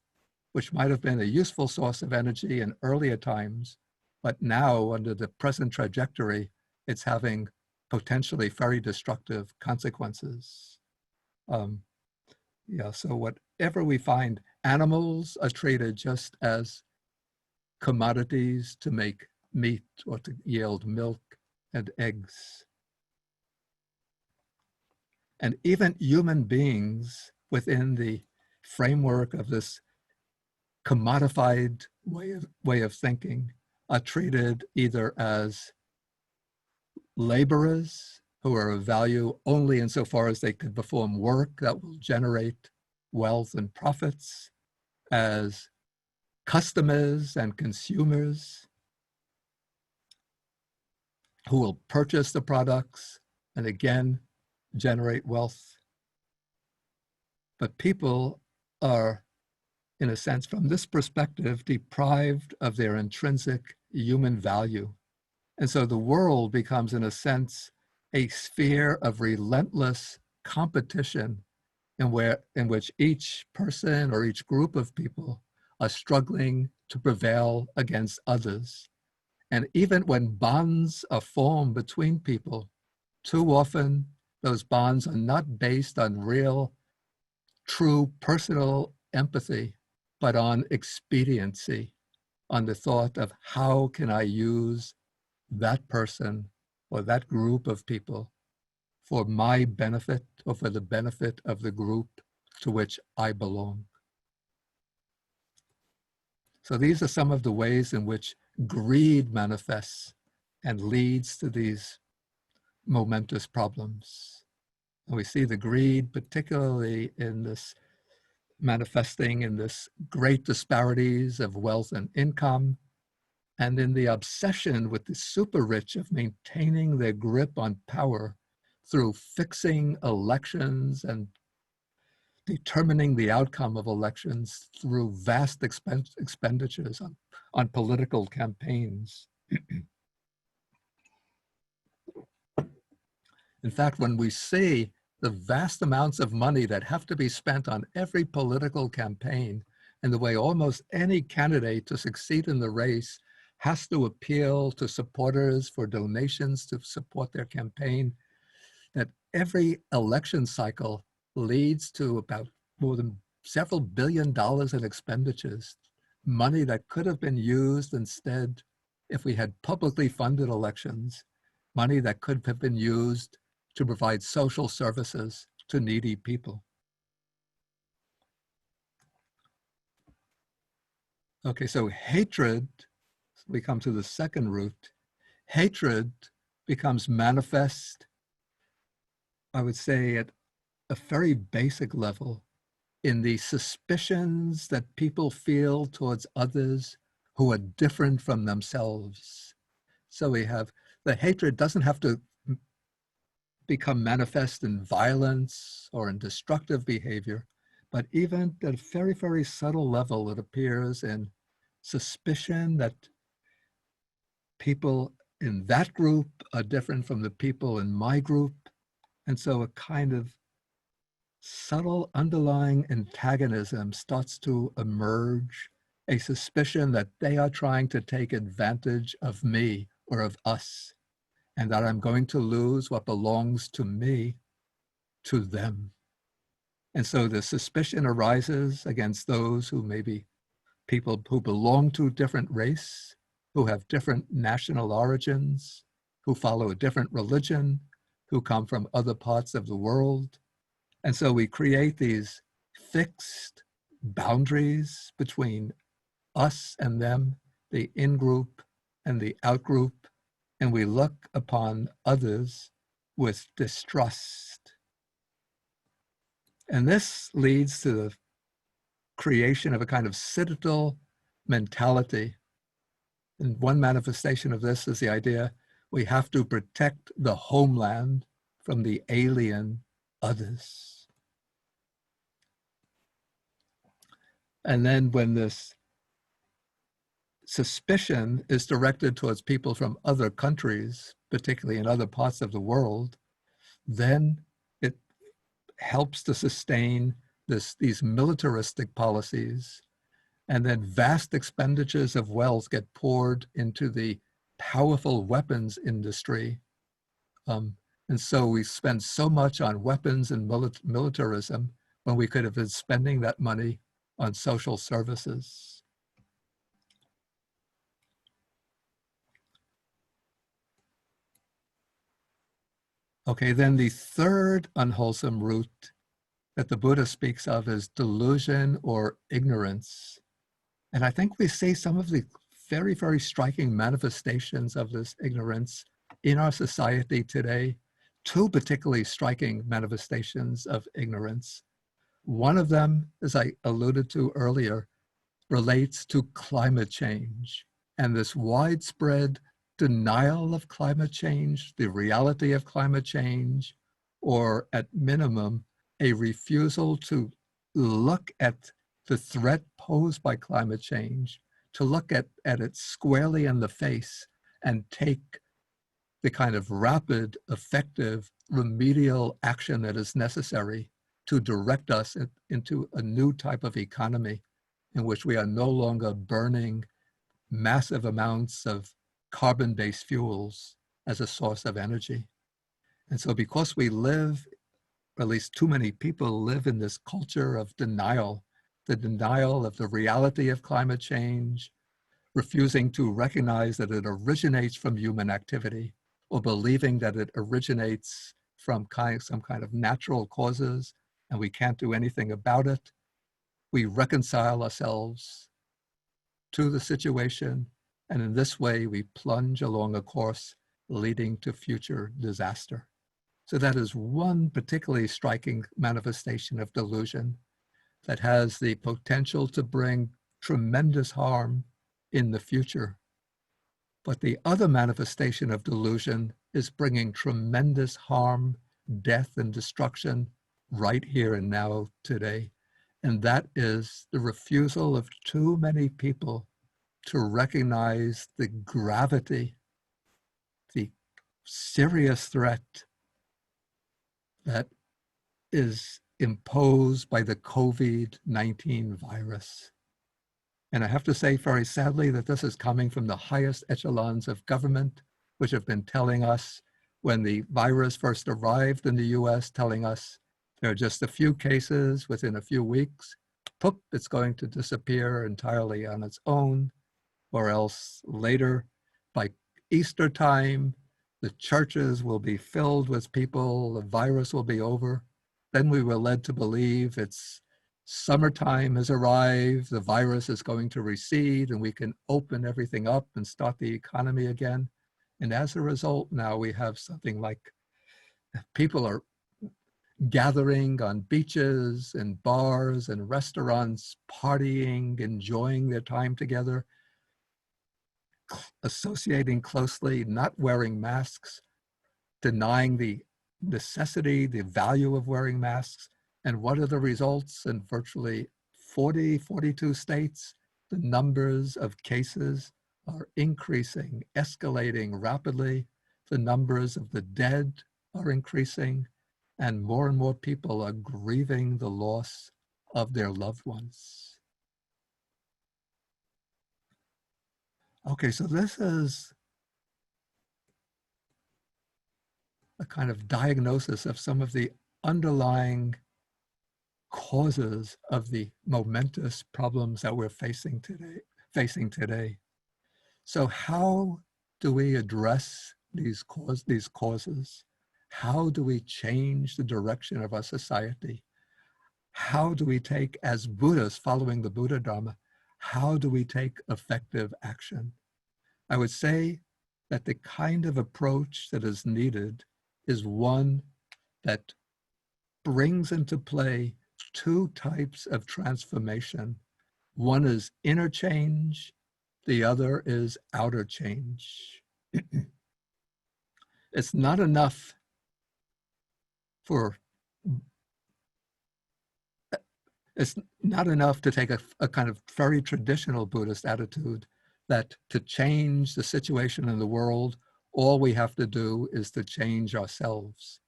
which might have been a useful source of energy in earlier times, but now under the present trajectory, it's having potentially very destructive consequences. So whatever we find, animals are treated just as commodities to make meat or to yield milk and eggs. And even human beings within the framework of this commodified way of thinking are treated either as laborers who are of value only insofar as they can perform work that will generate wealth and profits, as customers and consumers who will purchase the products and again generate wealth. But people are, in a sense, from this perspective, deprived of their intrinsic human value. And so the world becomes, in a sense, a sphere of relentless competition in which each person or each group of people are struggling to prevail against others. And even when bonds are formed between people, too often those bonds are not based on real, true personal empathy, but on expediency, on the thought of how can I use that person or that group of people for my benefit or for the benefit of the group to which I belong. So these are some of the ways in which greed manifests and leads to these momentous problems. And we see the greed particularly in this manifesting in this great disparities of wealth and income, and in the obsession with the super rich of maintaining their grip on power through fixing elections and determining the outcome of elections through vast expenditures on political campaigns. In fact, when we see the vast amounts of money that have to be spent on every political campaign, and the way almost any candidate to succeed in the race has to appeal to supporters for donations to support their campaign, that every election cycle leads to about more than several $billion in expenditures, money that could have been used instead if we had publicly funded elections, money that could have been used to provide social services to needy people. Okay, so hatred, we come to the second root. Hatred becomes manifest, I would say, at a very basic level in the suspicions that people feel towards others who are different from themselves. So we have, the hatred doesn't have to become manifest in violence or in destructive behavior, but even at a very, very subtle level, it appears in suspicion that people in that group are different from the people in my group. And so a kind of subtle underlying antagonism starts to emerge, a suspicion that they are trying to take advantage of me or of us, and that I'm going to lose what belongs to me to them. And so the suspicion arises against those who may be people who belong to a different race, who have different national origins, who follow a different religion, who come from other parts of the world. And so we create these fixed boundaries between us and them, the in-group and the out-group, and we look upon others with distrust. And this leads to the creation of a kind of citadel mentality. And one manifestation of this is the idea we have to protect the homeland from the alien others. And then when this suspicion is directed towards people from other countries, particularly in other parts of the world, then it helps to sustain these militaristic policies, and then vast expenditures of wealth get poured into the powerful weapons industry. And so we spend so much on weapons and militarism when we could have been spending that money on social services. Okay, then the third unwholesome root that the Buddha speaks of is delusion or ignorance. And I think we see some of the very, very striking manifestations of this ignorance in our society today. Two particularly striking manifestations of ignorance. One of them, as I alluded to earlier, relates to climate change and this widespread denial of climate change, the reality of climate change, or at minimum, a refusal to look at the threat posed by climate change, to look at it squarely in the face and take the kind of rapid, effective, remedial action that is necessary to direct us into a new type of economy in which we are no longer burning massive amounts of carbon-based fuels as a source of energy. And so because we live, or at least too many people live in this culture of denial, the denial of the reality of climate change, refusing to recognize that it originates from human activity, or believing that it originates from some kind of natural causes and we can't do anything about it, we reconcile ourselves to the situation, and in this way we plunge along a course leading to future disaster. So that is one particularly striking manifestation of delusion that has the potential to bring tremendous harm in the future. But the other manifestation of delusion is bringing tremendous harm death and destruction right here and now today. And that is the refusal of too many people to recognize the gravity, the serious threat that is imposed by the COVID-19 virus. And I have to say very sadly that this is coming from the highest echelons of government, which have been telling us when the virus first arrived in the US, telling us there are just a few cases within a few weeks, poof, it's going to disappear entirely on its own, or else later by Easter time, the churches will be filled with people, the virus will be over. Then we were led to believe it's summertime has arrived, the virus is going to recede, and we can open everything up and start the economy again. And as a result, now we have something like people are gathering on beaches and bars and restaurants, partying, enjoying their time together, associating closely, not wearing masks, denying the necessity, the value of wearing masks. And what are the results? In virtually 42 states, the numbers of cases are increasing, escalating rapidly. The numbers of the dead are increasing, and more people are grieving the loss of their loved ones. Okay, so this is a kind of diagnosis of some of the underlying causes of the momentous problems that we're facing today. So how do we address these causes? How do we change the direction of our society? How do we take, as Buddhists following the Buddha Dharma, how do we take effective action? I would say that the kind of approach that is needed is one that brings into play two types of transformation. One is inner change, the other is outer change. It's not enough to take a kind of very traditional Buddhist attitude that to change the situation in the world, all we have to do is to change ourselves.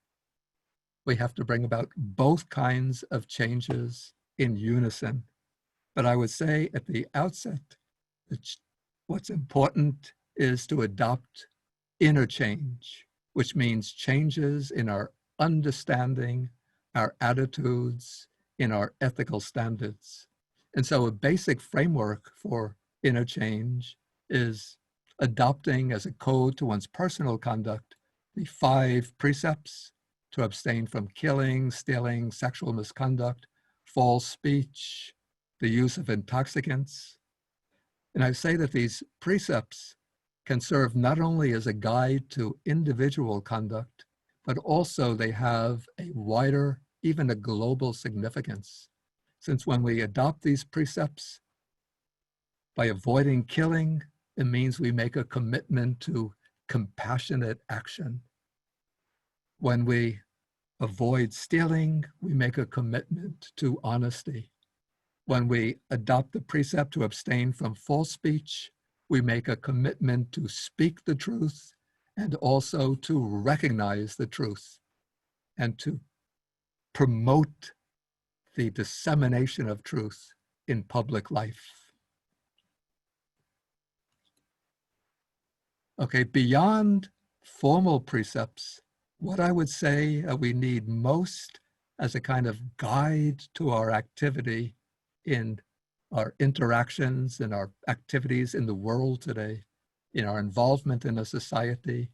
We have to bring about both kinds of changes in unison. But I would say at the outset, what's important is to adopt inner change, which means changes in our understanding, our attitudes, in our ethical standards. And so a basic framework for inner change is adopting as a code to one's personal conduct the 5 precepts to abstain from killing, stealing, sexual misconduct, false speech, the use of intoxicants. And I say that these precepts can serve not only as a guide to individual conduct, but also they have a wider, even a global significance. Since when we adopt these precepts, by avoiding killing, it means we make a commitment to compassionate action. When we avoid stealing, we make a commitment to honesty. When we adopt the precept to abstain from false speech, we make a commitment to speak the truth and also to recognize the truth and to promote the dissemination of truth in public life. Okay, beyond formal precepts, what I would say we need most as a kind of guide to our activity in our interactions and our activities in the world today, in our involvement in a society,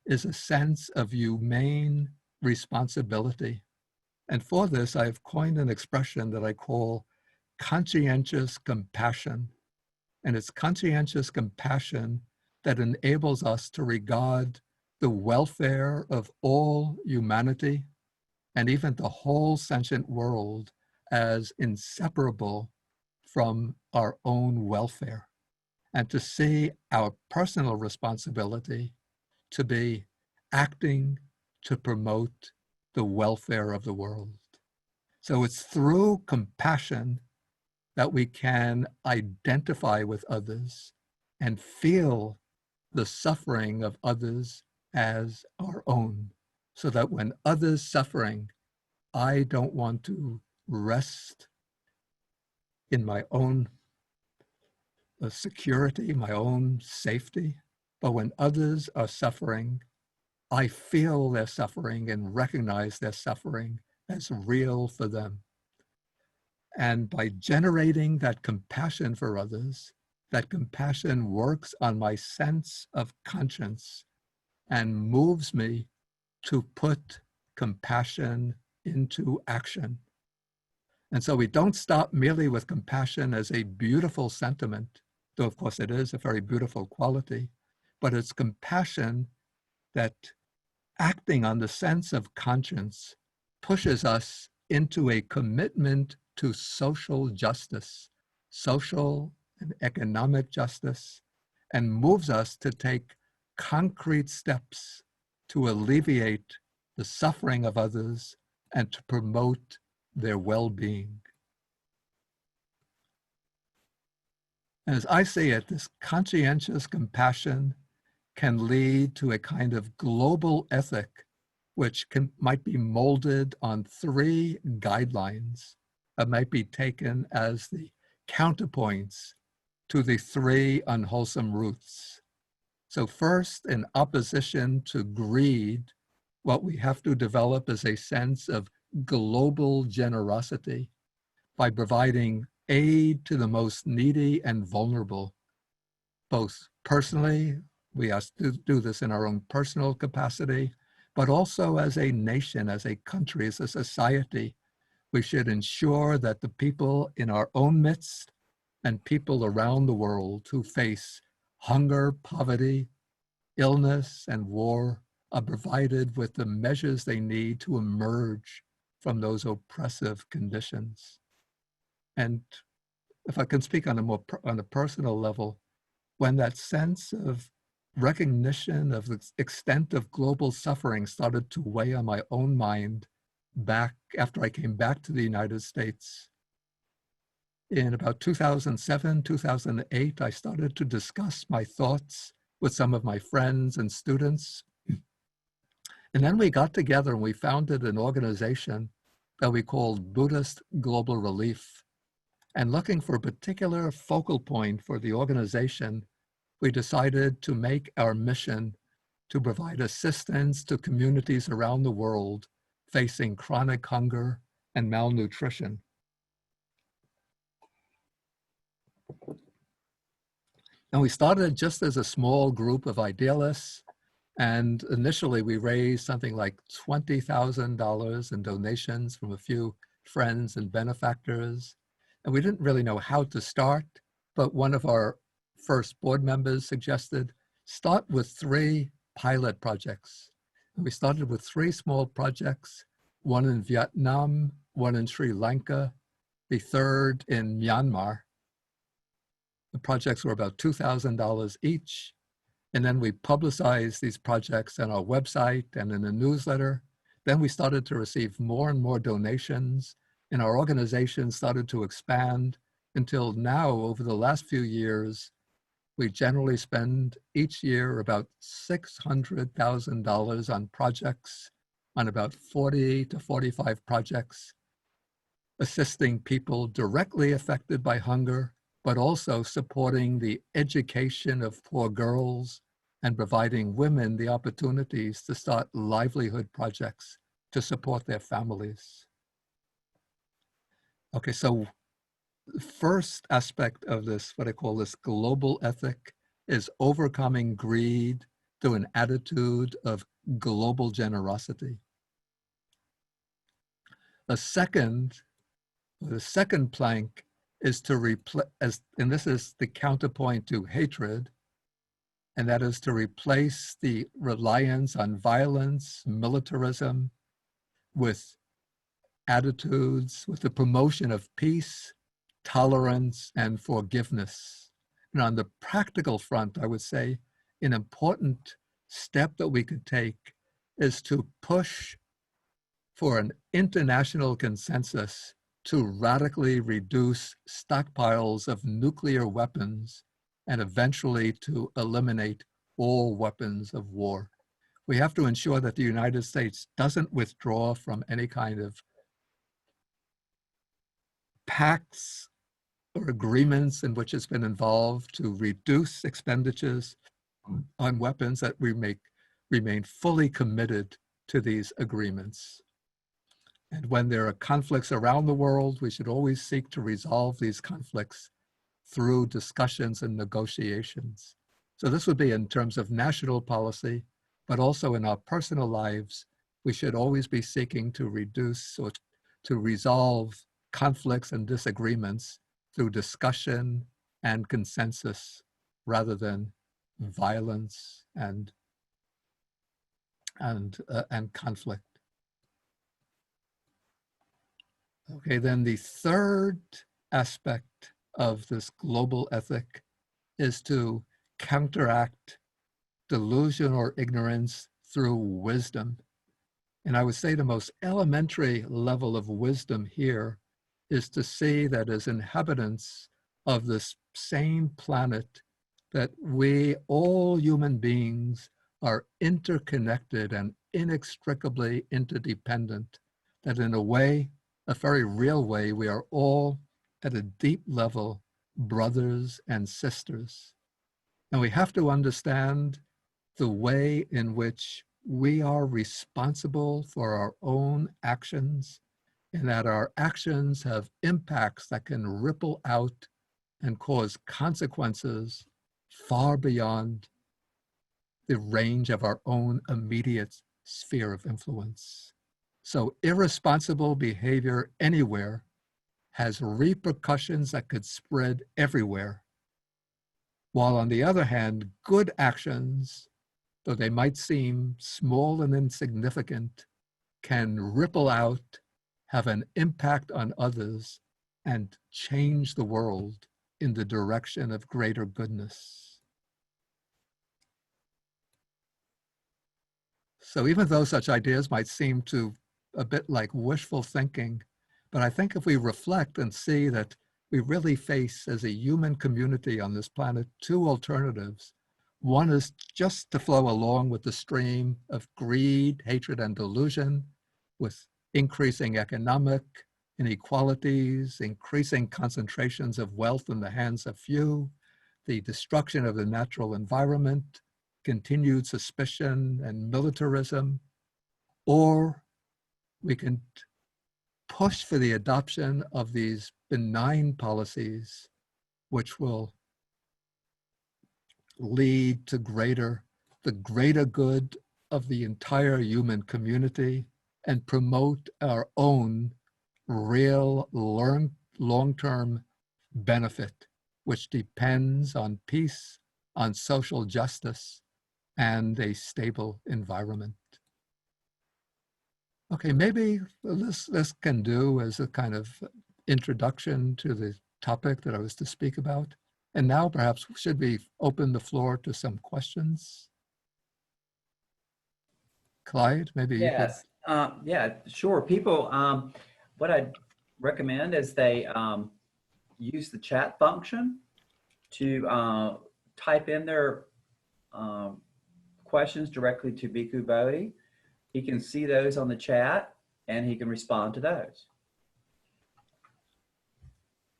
is a sense of humane responsibility. And for this, I've coined an expression that I call conscientious compassion. And it's conscientious compassion that enables us to regard the welfare of all humanity and even the whole sentient world as inseparable from our own welfare, and to see our personal responsibility to be acting to promote the welfare of the world. So it's through compassion that we can identify with others and feel the suffering of others as our own, so that when others suffering, I don't want to rest in my own security, my own safety, but when others are suffering, I feel their suffering and recognize their suffering as real for them. And by generating that compassion for others, that compassion works on my sense of conscience and moves me to put compassion into action. And so we don't stop merely with compassion as a beautiful sentiment, though of course it is a very beautiful quality, but it's compassion that, acting on the sense of conscience, pushes us into a commitment to social justice, social and economic justice, and moves us to take concrete steps to alleviate the suffering of others and to promote their well-being. And as I see it, this conscientious compassion can lead to a kind of global ethic which might be molded on 3 guidelines that might be taken as the counterpoints to the 3 unwholesome roots. So first, in opposition to greed, what we have to develop is a sense of global generosity by providing aid to the most needy and vulnerable, both personally, we have to do this in our own personal capacity, but also as a nation, as a country, as a society. We should ensure that the people in our own midst and people around the world who face hunger, poverty, illness, and war are provided with the measures they need to emerge from those oppressive conditions. And if I can speak on a personal level, when that sense of recognition of the extent of global suffering started to weigh on my own mind back after I came back to the United States, in about 2007, 2008, I started to discuss my thoughts with some of my friends and students. And then we got together and we founded an organization that we called Buddhist Global Relief. And looking for a particular focal point for the organization, we decided to make our mission to provide assistance to communities around the world facing chronic hunger and malnutrition. And we started just as a small group of idealists. And initially we raised something like $20,000 in donations from a few friends and benefactors. And we didn't really know how to start, but one of our first board members suggested, start with 3 pilot projects. And we started with 3 small projects, one in Vietnam, one in Sri Lanka, the third in Myanmar. The projects were about $2,000 each. And then we publicized these projects on our website and in a newsletter. Then we started to receive more and more donations, and our organization started to expand until now, over the last few years, we generally spend each year about $600,000 on projects, on about 40 to 45 projects, assisting people directly affected by hunger, but also supporting the education of poor girls and providing women the opportunities to start livelihood projects to support their families. Okay, so the first aspect of this, what I call this global ethic, is overcoming greed through an attitude of global generosity. The second plank is to replace, and this is the counterpoint to hatred, and that is to replace the reliance on violence, militarism, with attitudes, with the promotion of peace, tolerance, and forgiveness. And on the practical front, I would say an important step that we could take is to push for an international consensus to radically reduce stockpiles of nuclear weapons and eventually to eliminate all weapons of war. We have to ensure that the United States doesn't withdraw from any kind of pacts or agreements in which it's been involved to reduce expenditures on weapons, that we remain fully committed to these agreements. And when there are conflicts around the world, we should always seek to resolve these conflicts through discussions and negotiations. So this would be in terms of national policy, but also in our personal lives, we should always be seeking to reduce or to resolve conflicts and disagreements through discussion and consensus rather than violence and conflict. Okay, then the third aspect of this global ethic is to counteract delusion or ignorance through wisdom. And I would say the most elementary level of wisdom here is to see that as inhabitants of this same planet, that we, all human beings, are interconnected and inextricably interdependent, that in a way, a very real way, we are all at a deep level brothers and sisters. And we have to understand the way in which we are responsible for our own actions, and that our actions have impacts that can ripple out and cause consequences far beyond the range of our own immediate sphere of influence. So irresponsible behavior anywhere has repercussions that could spread everywhere. While on the other hand, good actions, though they might seem small and insignificant, can ripple out, have an impact on others, and change the world in the direction of greater goodness. So even though such ideas might seem to a bit like wishful thinking, but I think if we reflect and see that we really face as a human community on this planet two alternatives. One is just to flow along with the stream of greed, hatred, and delusion, with increasing economic inequalities, increasing concentrations of wealth in the hands of few, the destruction of the natural environment, continued suspicion and militarism, or we can push for the adoption of these benign policies, which will lead to the greater good of the entire human community and promote our own real long-term benefit, which depends on peace, on social justice, and a stable environment. Okay, maybe this can do as a kind of introduction to the topic that I was to speak about. And now perhaps should we open the floor to some questions? Clyde, maybe you could. Yes, yeah, sure. People, what I'd recommend is they use the chat function to type in their questions directly to Bhikkhu Bodhi. He can see those on the chat and he can respond to those.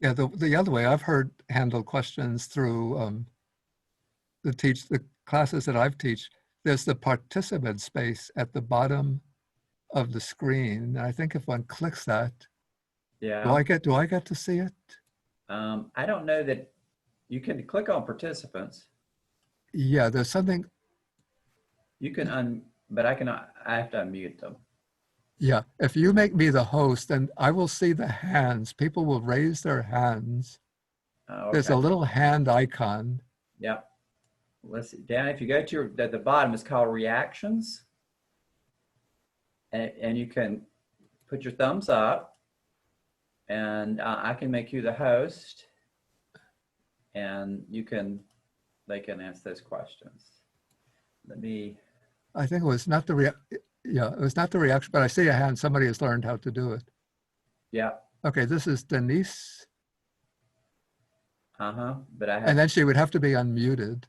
Yeah, the other way I've heard handle questions through the classes that I've teach. There's the participant space at the bottom of the screen. And I think if one clicks that, yeah, do I get to see it? I don't know that you can click on participants. Yeah, there's something. You can but I have to unmute them. Yeah, if you make me the host, then I will see the hands. People will raise their hands. Okay. There's a little hand icon. Yep. Let's see. Down, if you go to at the bottom, it's called reactions. And you can put your thumbs up, and I can make you the host, and they can ask those questions. Let me. I think it was not the Yeah, it was not the reaction, but I see a hand. Somebody has learned how to do it. Yeah. Okay, this is Denise. But I And have, then she would have to be unmuted.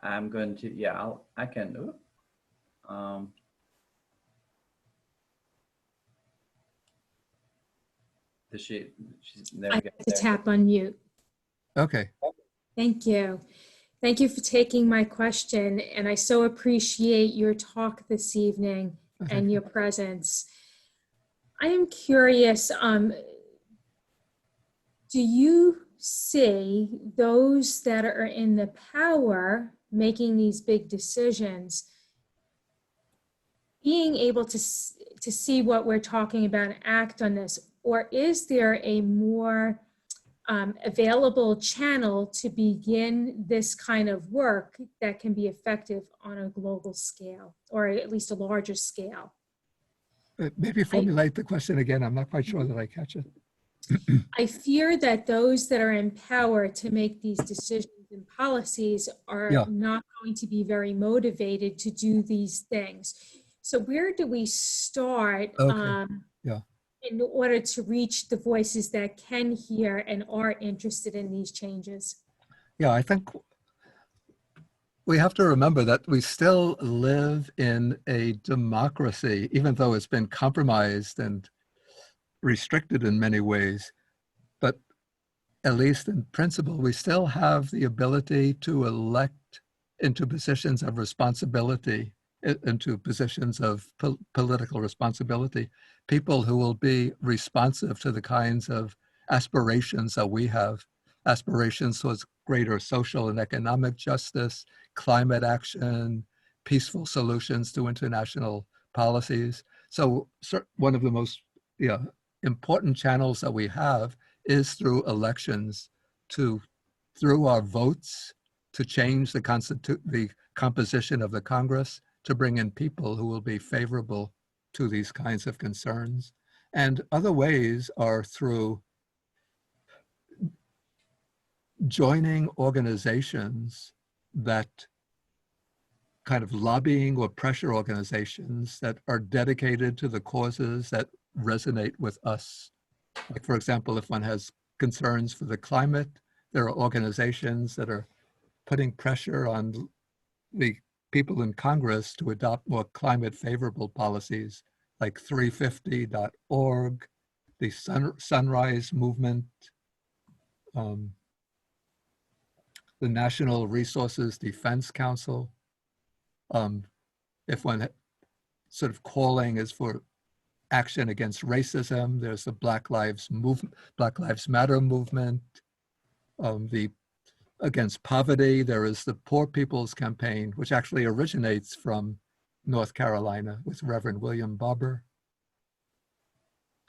I'm going to, yeah, I can, there I we go. have to tap unmute. Okay. Thank you. Thank you for taking my question, and I so appreciate your talk this evening and your presence. I am curious, do you see those that are in the power making these big decisions being able to see what we're talking about and act on this, or is there a more available channel to begin this kind of work that can be effective on a global scale, or at least a larger scale? Maybe formulate the question again. I'm not quite sure that I catch it. I fear that those that are in power to make these decisions and policies are not going to be very motivated to do these things. So where do we start in order to reach the voices that can hear and are interested in these changes? Yeah, I think we have to remember that we still live in a democracy, even though it's been compromised and restricted in many ways. But at least in principle, we still have the ability to elect into positions of responsibility, into positions of political responsibility, people who will be responsive to the kinds of aspirations that we have, aspirations towards greater social and economic justice, climate action, peaceful solutions to international policies. So one of the most important channels that we have is through elections, through our votes, to change the composition of the Congress, to bring in people who will be favorable to these kinds of concerns. And other ways are through joining organizations that kind of lobbying or pressure organizations that are dedicated to the causes that resonate with us. Like, for example, if one has concerns for the climate, there are organizations that are putting pressure on the people in Congress to adopt more climate favorable policies, like 350.org, the Sunrise Movement, the National Resources Defense Council. If one sort of calling is for action against racism, there's the Black Lives Matter movement. Against poverty, there is the Poor People's Campaign, which actually originates from North Carolina with Reverend William Barber.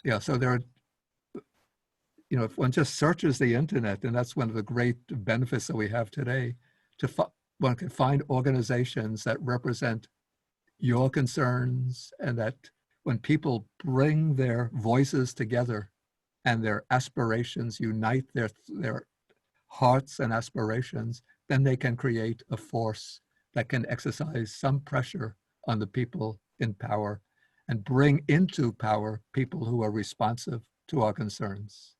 Yeah, so there are, if one just searches the internet, and that's one of the great benefits that we have today, one can find organizations that represent your concerns, and that when people bring their voices together and their aspirations unite their hearts and aspirations, then they can create a force that can exercise some pressure on the people in power and bring into power people who are responsive to our concerns.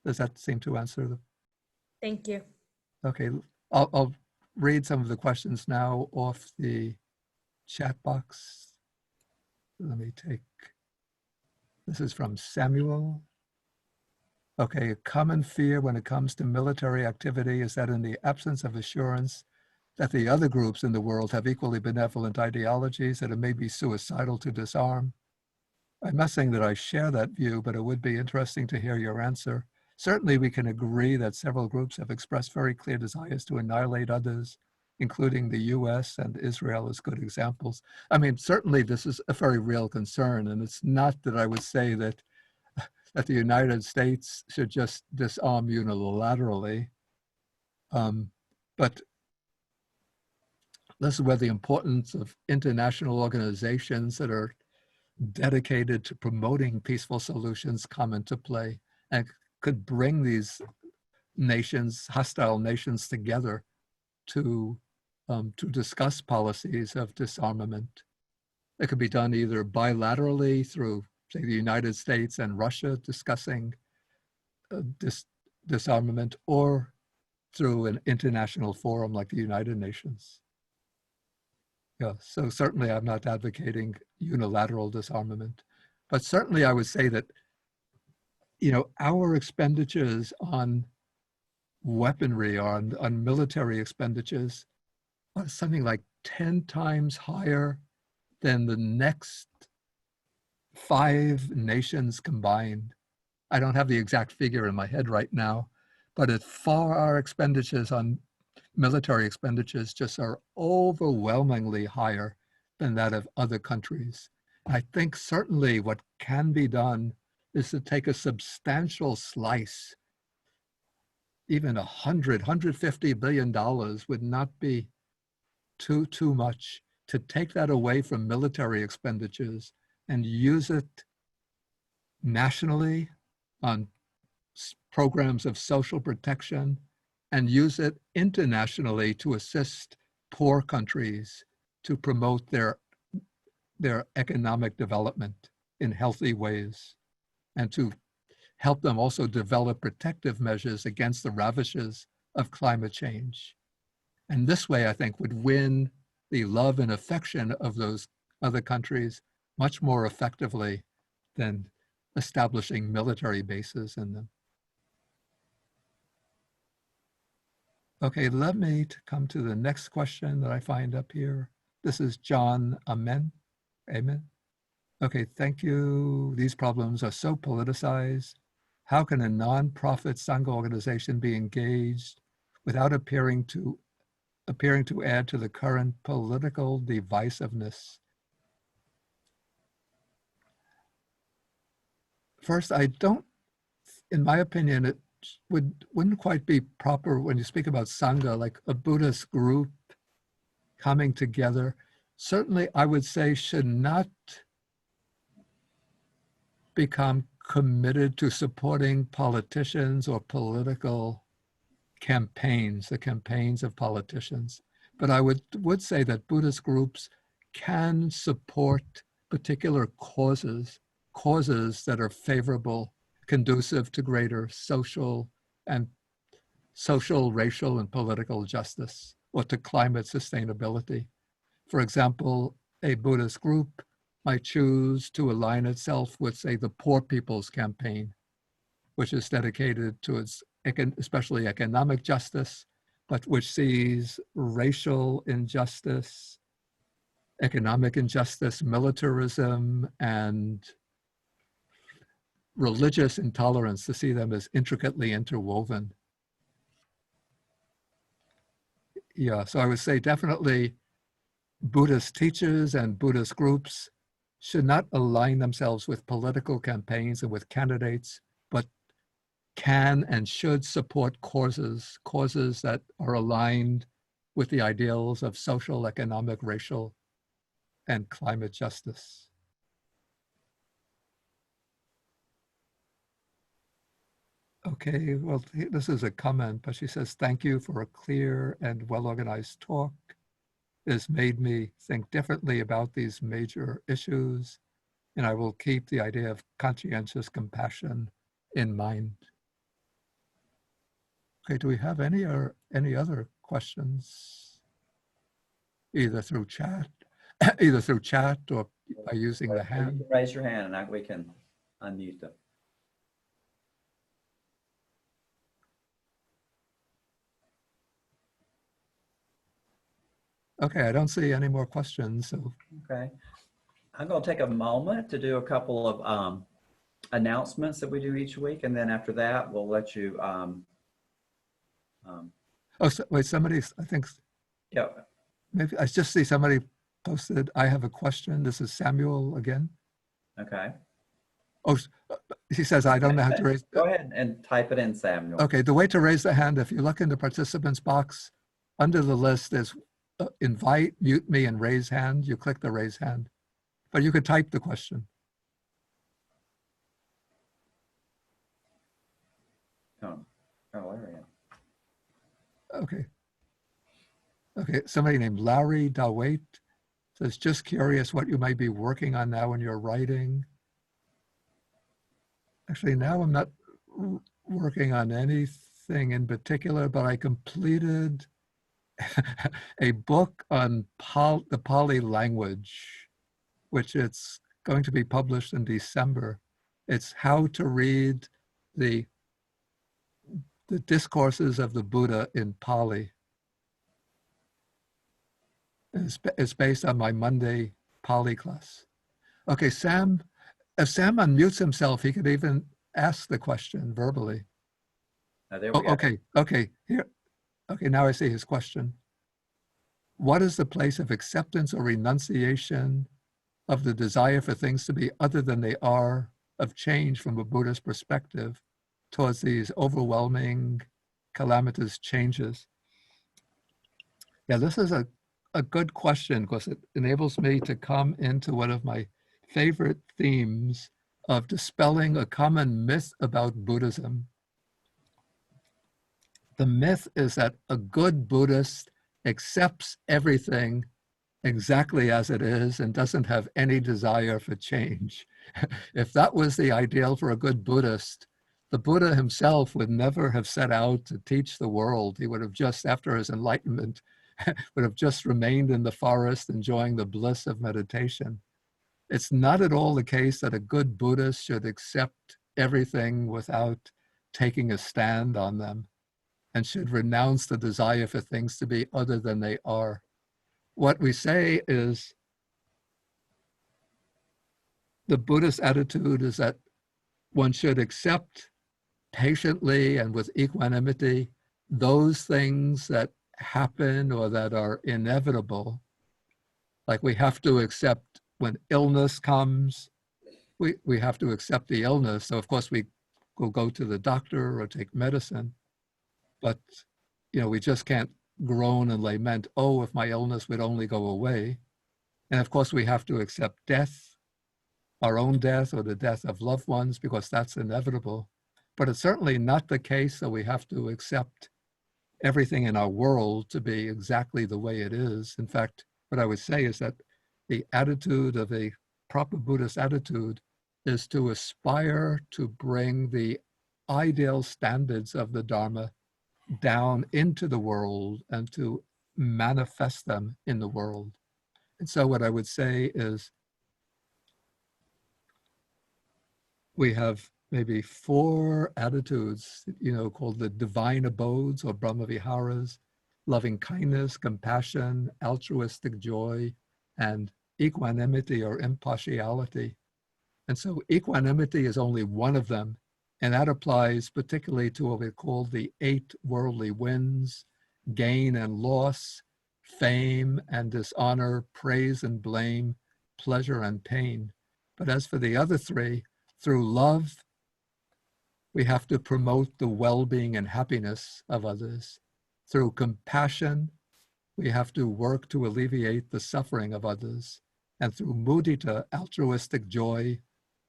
Does that seem to answer the? Thank you. Okay, I'll read some of the questions now off the chat box. Let me take, this is from Samuel. Okay, a common fear when it comes to military activity is that in the absence of assurance that the other groups in the world have equally benevolent ideologies, that it may be suicidal to disarm. I'm not saying that I share that view, but it would be interesting to hear your answer. Certainly we can agree that several groups have expressed very clear desires to annihilate others, including the US and Israel as good examples. I mean, certainly this is a very real concern, and it's not that I would say that the United States should just disarm unilaterally. But this is where the importance of international organizations that are dedicated to promoting peaceful solutions come into play, and could bring these nations, hostile nations, together to discuss policies of disarmament. It could be done either bilaterally through, say, the United States and Russia discussing disarmament, or through an international forum like the United Nations. Yeah, so certainly I'm not advocating unilateral disarmament, but certainly I would say that, you know, our expenditures on weaponry, on military expenditures, are something like 10 times higher than the next 5 nations combined. I don't have the exact figure in my head right now, but it's far, our expenditures on military expenditures just are overwhelmingly higher than that of other countries. I think certainly what can be done is to take a substantial slice. Even $150 billion would not be too much, to take that away from military expenditures and use it nationally on programs of social protection, and use it internationally to assist poor countries to promote their economic development in healthy ways, and to help them also develop protective measures against the ravages of climate change. And this way, I think, would win the love and affection of those other countries much more effectively than establishing military bases in them. Okay, let me come to the next question that I find up here. This is John Amen. Amen. Okay, thank you. These problems are so politicized. How can a non-profit Sangha organization be engaged without appearing to add to the current political divisiveness? First, I don't, in my opinion, it wouldn't quite be proper when you speak about Sangha, like a Buddhist group coming together. Certainly, I would say should not become committed to supporting politicians or political campaigns, the campaigns of politicians. But I would say that Buddhist groups can support particular causes that are favorable, conducive to greater social, racial, and political justice, or to climate sustainability. For example, a Buddhist group might choose to align itself with, say, the Poor People's Campaign, which is dedicated to its especially economic justice, but which sees racial injustice, economic injustice, militarism, and religious intolerance, to see them as intricately interwoven. Yeah, so I would say definitely Buddhist teachers and Buddhist groups should not align themselves with political campaigns and with candidates, but can and should support causes that are aligned with the ideals of social, economic, racial, and climate justice. Okay, well, this is a comment, but she says, thank you for a clear and well-organized talk. It has made me think differently about these major issues, and I will keep the idea of conscientious compassion in mind. Okay, do we have any other questions? Either through chat or by using the hand. You can raise your hand and we can unmute them. Okay, I don't see any more questions. So. Okay. I'm going to take a moment to do a couple of announcements that we do each week, and then after that, we'll let you. Wait, somebody, I think. Yeah. Maybe I just see somebody posted, I have a question. This is Samuel again. Okay. Oh, he says, I don't know how to raise. Go ahead and type it in, Samuel. Okay, the way to raise the hand, if you look in the participants box, under the list is invite, mute me, and raise hand. You click the raise hand, but you could type the question. Oh, there we go. Okay, somebody named Larry Dawait So it's just curious what you might be working on now in your writing. Actually, now I'm not working on anything in particular, but I completed a book on the Pali language, which it's going to be published in December. It's how to read the discourses of the Buddha in Pali. It's based on my Monday Pali class. Okay, Sam, if Sam unmutes himself, he could even ask the question verbally. There we go. Okay, here. Okay, now I see his question. What is the place of acceptance or renunciation of the desire for things to be other than they are, of change from a Buddhist perspective towards these overwhelming, calamitous changes? Yeah, this is a good question because it enables me to come into one of my favorite themes of dispelling a common myth about Buddhism. The myth is that a good Buddhist accepts everything exactly as it is and doesn't have any desire for change. If that was the ideal for a good Buddhist, the Buddha himself would never have set out to teach the world. He would have just, after his enlightenment, would have just remained in the forest enjoying the bliss of meditation. It's not at all the case that a good Buddhist should accept everything without taking a stand on them and should renounce the desire for things to be other than they are. What we say is the Buddhist attitude is that one should accept patiently and with equanimity those things that happen or that are inevitable. Like we have to accept when illness comes, we have to accept the illness. So of course we will go to the doctor or take medicine, but we just can't groan and lament, oh, if my illness would only go away. And of course we have to accept death, our own death or the death of loved ones, because that's inevitable. But it's certainly not the case that we have to accept everything in our world to be exactly the way it is. In fact, what I would say is that the attitude of a proper Buddhist attitude is to aspire to bring the ideal standards of the Dharma down into the world and to manifest them in the world. And so what I would say is we have maybe 4 attitudes, called the divine abodes or Brahmaviharas: loving kindness, compassion, altruistic joy, and equanimity or impartiality. And so equanimity is only one of them. And that applies particularly to what we call the 8 worldly winds: gain and loss, fame and dishonor, praise and blame, pleasure and pain. But as for the other 3, through love, we have to promote the well-being and happiness of others. Through compassion, we have to work to alleviate the suffering of others. And through mudita, altruistic joy,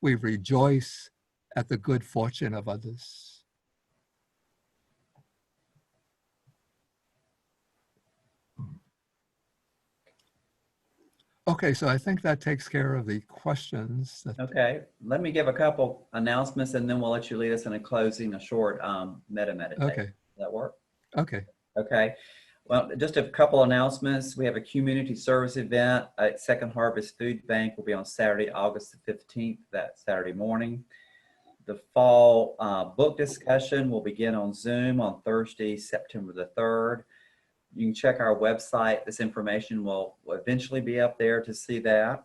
we rejoice at the good fortune of others. Okay, so I think that takes care of the questions. Okay, let me give a couple announcements and then we'll let you lead us in a closing, a short meditation. Okay. Does that work? Okay. Okay. Well, just a couple announcements. We have a community service event at Second Harvest Food Bank. Will be on Saturday, August the 15th, that Saturday morning. The fall book discussion will begin on Zoom on Thursday, September the 3rd. You can check our website. This information will eventually be up there to see that.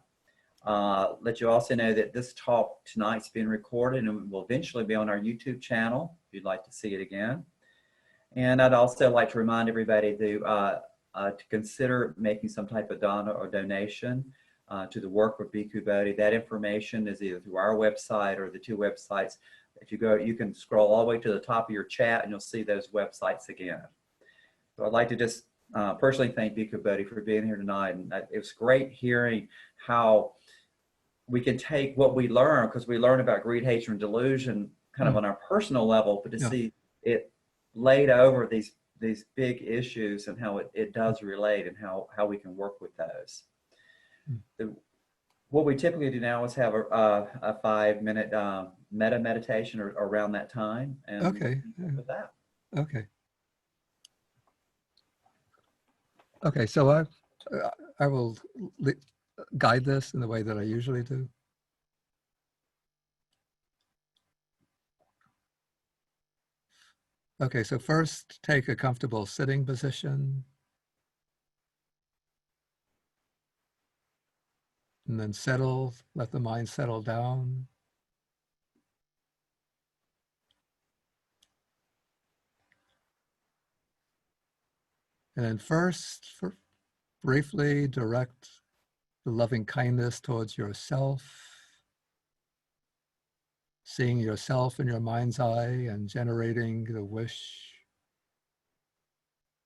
Let you also know that this talk tonight's being recorded and will eventually be on our YouTube channel if you'd like to see it again. And I'd also like to remind everybody to consider making some type of dana or donation to the work of Bhikkhu Bodhi. That information is either through our website or the 2 websites. If you go, you can scroll all the way to the top of your chat and you'll see those websites again. So I'd like to just personally thank Bhikkhu Bodhi for being here tonight. And it was great hearing how we can take what we learn, because we learn about greed, hatred, and delusion kind of on our personal level, but to see it laid over these big issues and how it does relate and how we can work with those. What we typically do now is have a 5-minute metta meditation or around that time, and Okay. with that. Okay. Okay. So I will guide this in the way that I usually do. Okay. So first, take a comfortable sitting position. And then settle, let the mind settle down. And then first, briefly direct the loving kindness towards yourself, seeing yourself in your mind's eye and generating the wish,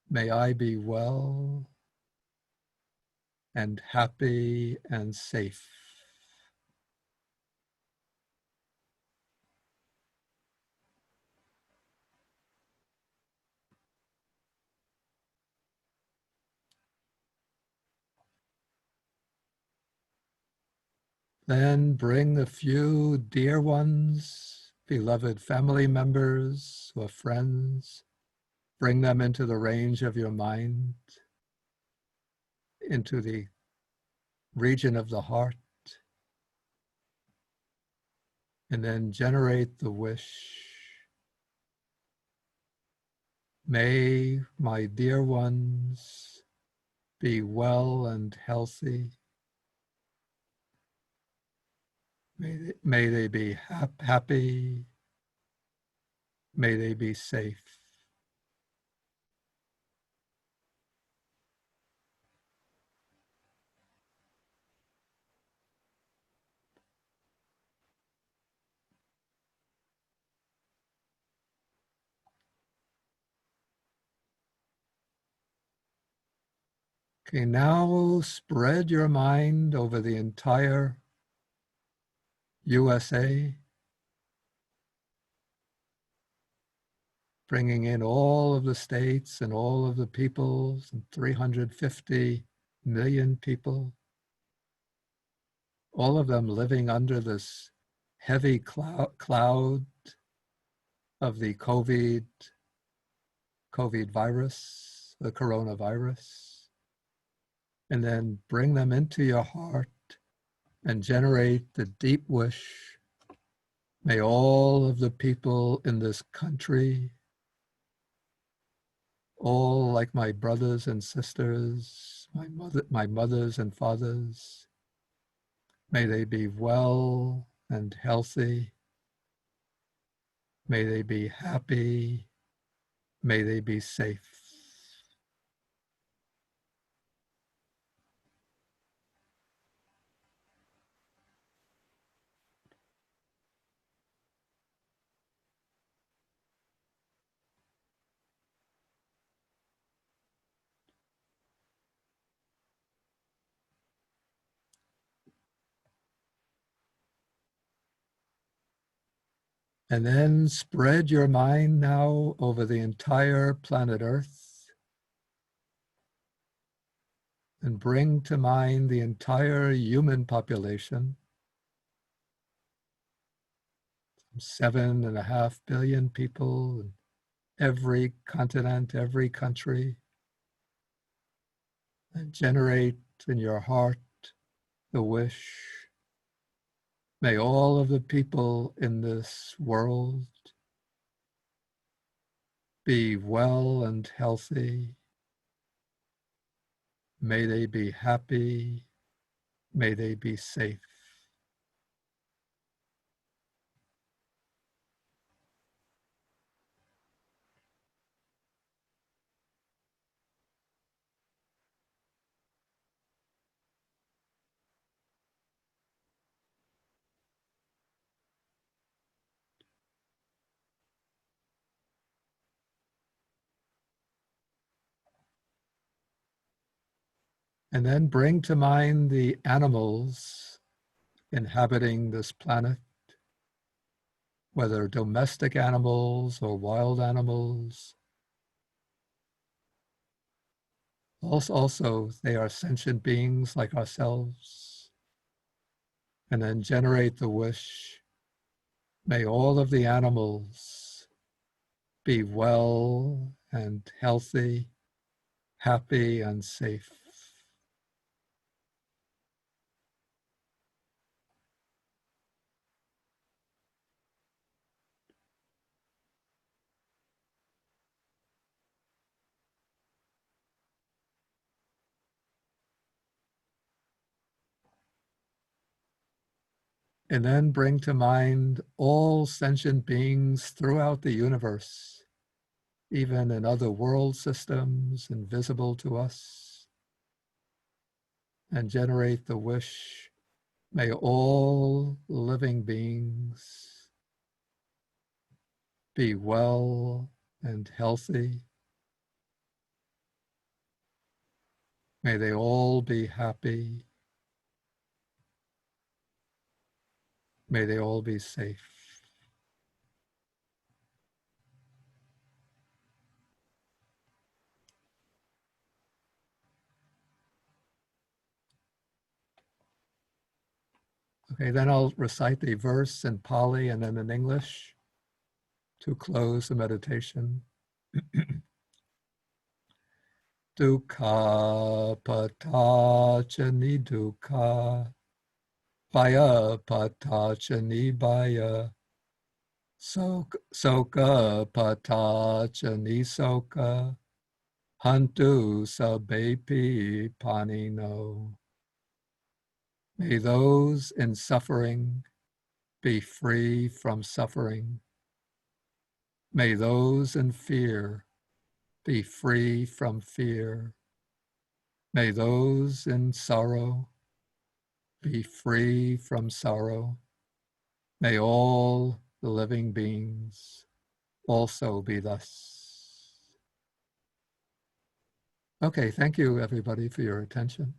may I be well and happy and safe. Then bring a few dear ones, beloved family members or friends, bring them into the range of your mind, into the region of the heart, and then generate the wish. May my dear ones be well and healthy. May they be happy. May they be safe. Okay, now spread your mind over the entire USA, bringing in all of the states and all of the peoples, and 350 million people, all of them living under this heavy cloud of the COVID virus, the coronavirus. And then bring them into your heart and generate the deep wish. May all of the people in this country, all like my brothers and sisters, my mothers and fathers, may they be well and healthy. May they be happy. May they be safe. And then spread your mind now over the entire planet Earth and bring to mind the entire human population, 7.5 billion people in every continent, every country, and generate in your heart the wish. May all of the people in this world be well and healthy. May they be happy. May they be safe. And then bring to mind the animals inhabiting this planet, whether domestic animals or wild animals. Also, they are sentient beings like ourselves. And then generate the wish, may all of the animals be well and healthy, happy and safe. And then bring to mind all sentient beings throughout the universe, even in other world systems invisible to us, and generate the wish, may all living beings be well and healthy. May they all be happy. May they all be safe. Okay, then I'll recite the verse in Pali and then in English to close the meditation. Dukkha patachani dukkha, bhaya patachani bhaya, soka patachani soka, hantu sabepi panino. May those in suffering be free from suffering. May those in fear be free from fear. May those in sorrow be free from sorrow. May all the living beings also be thus. Okay, thank you everybody for your attention.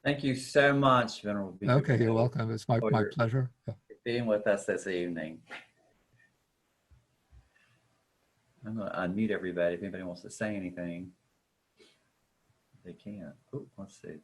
Thank you so much, Venerable Bhikkhu, Okay, you're welcome. It's my pleasure. Yeah. being with us this evening. I'm going to unmute everybody if anybody wants to say anything. They can. Oh, let's see.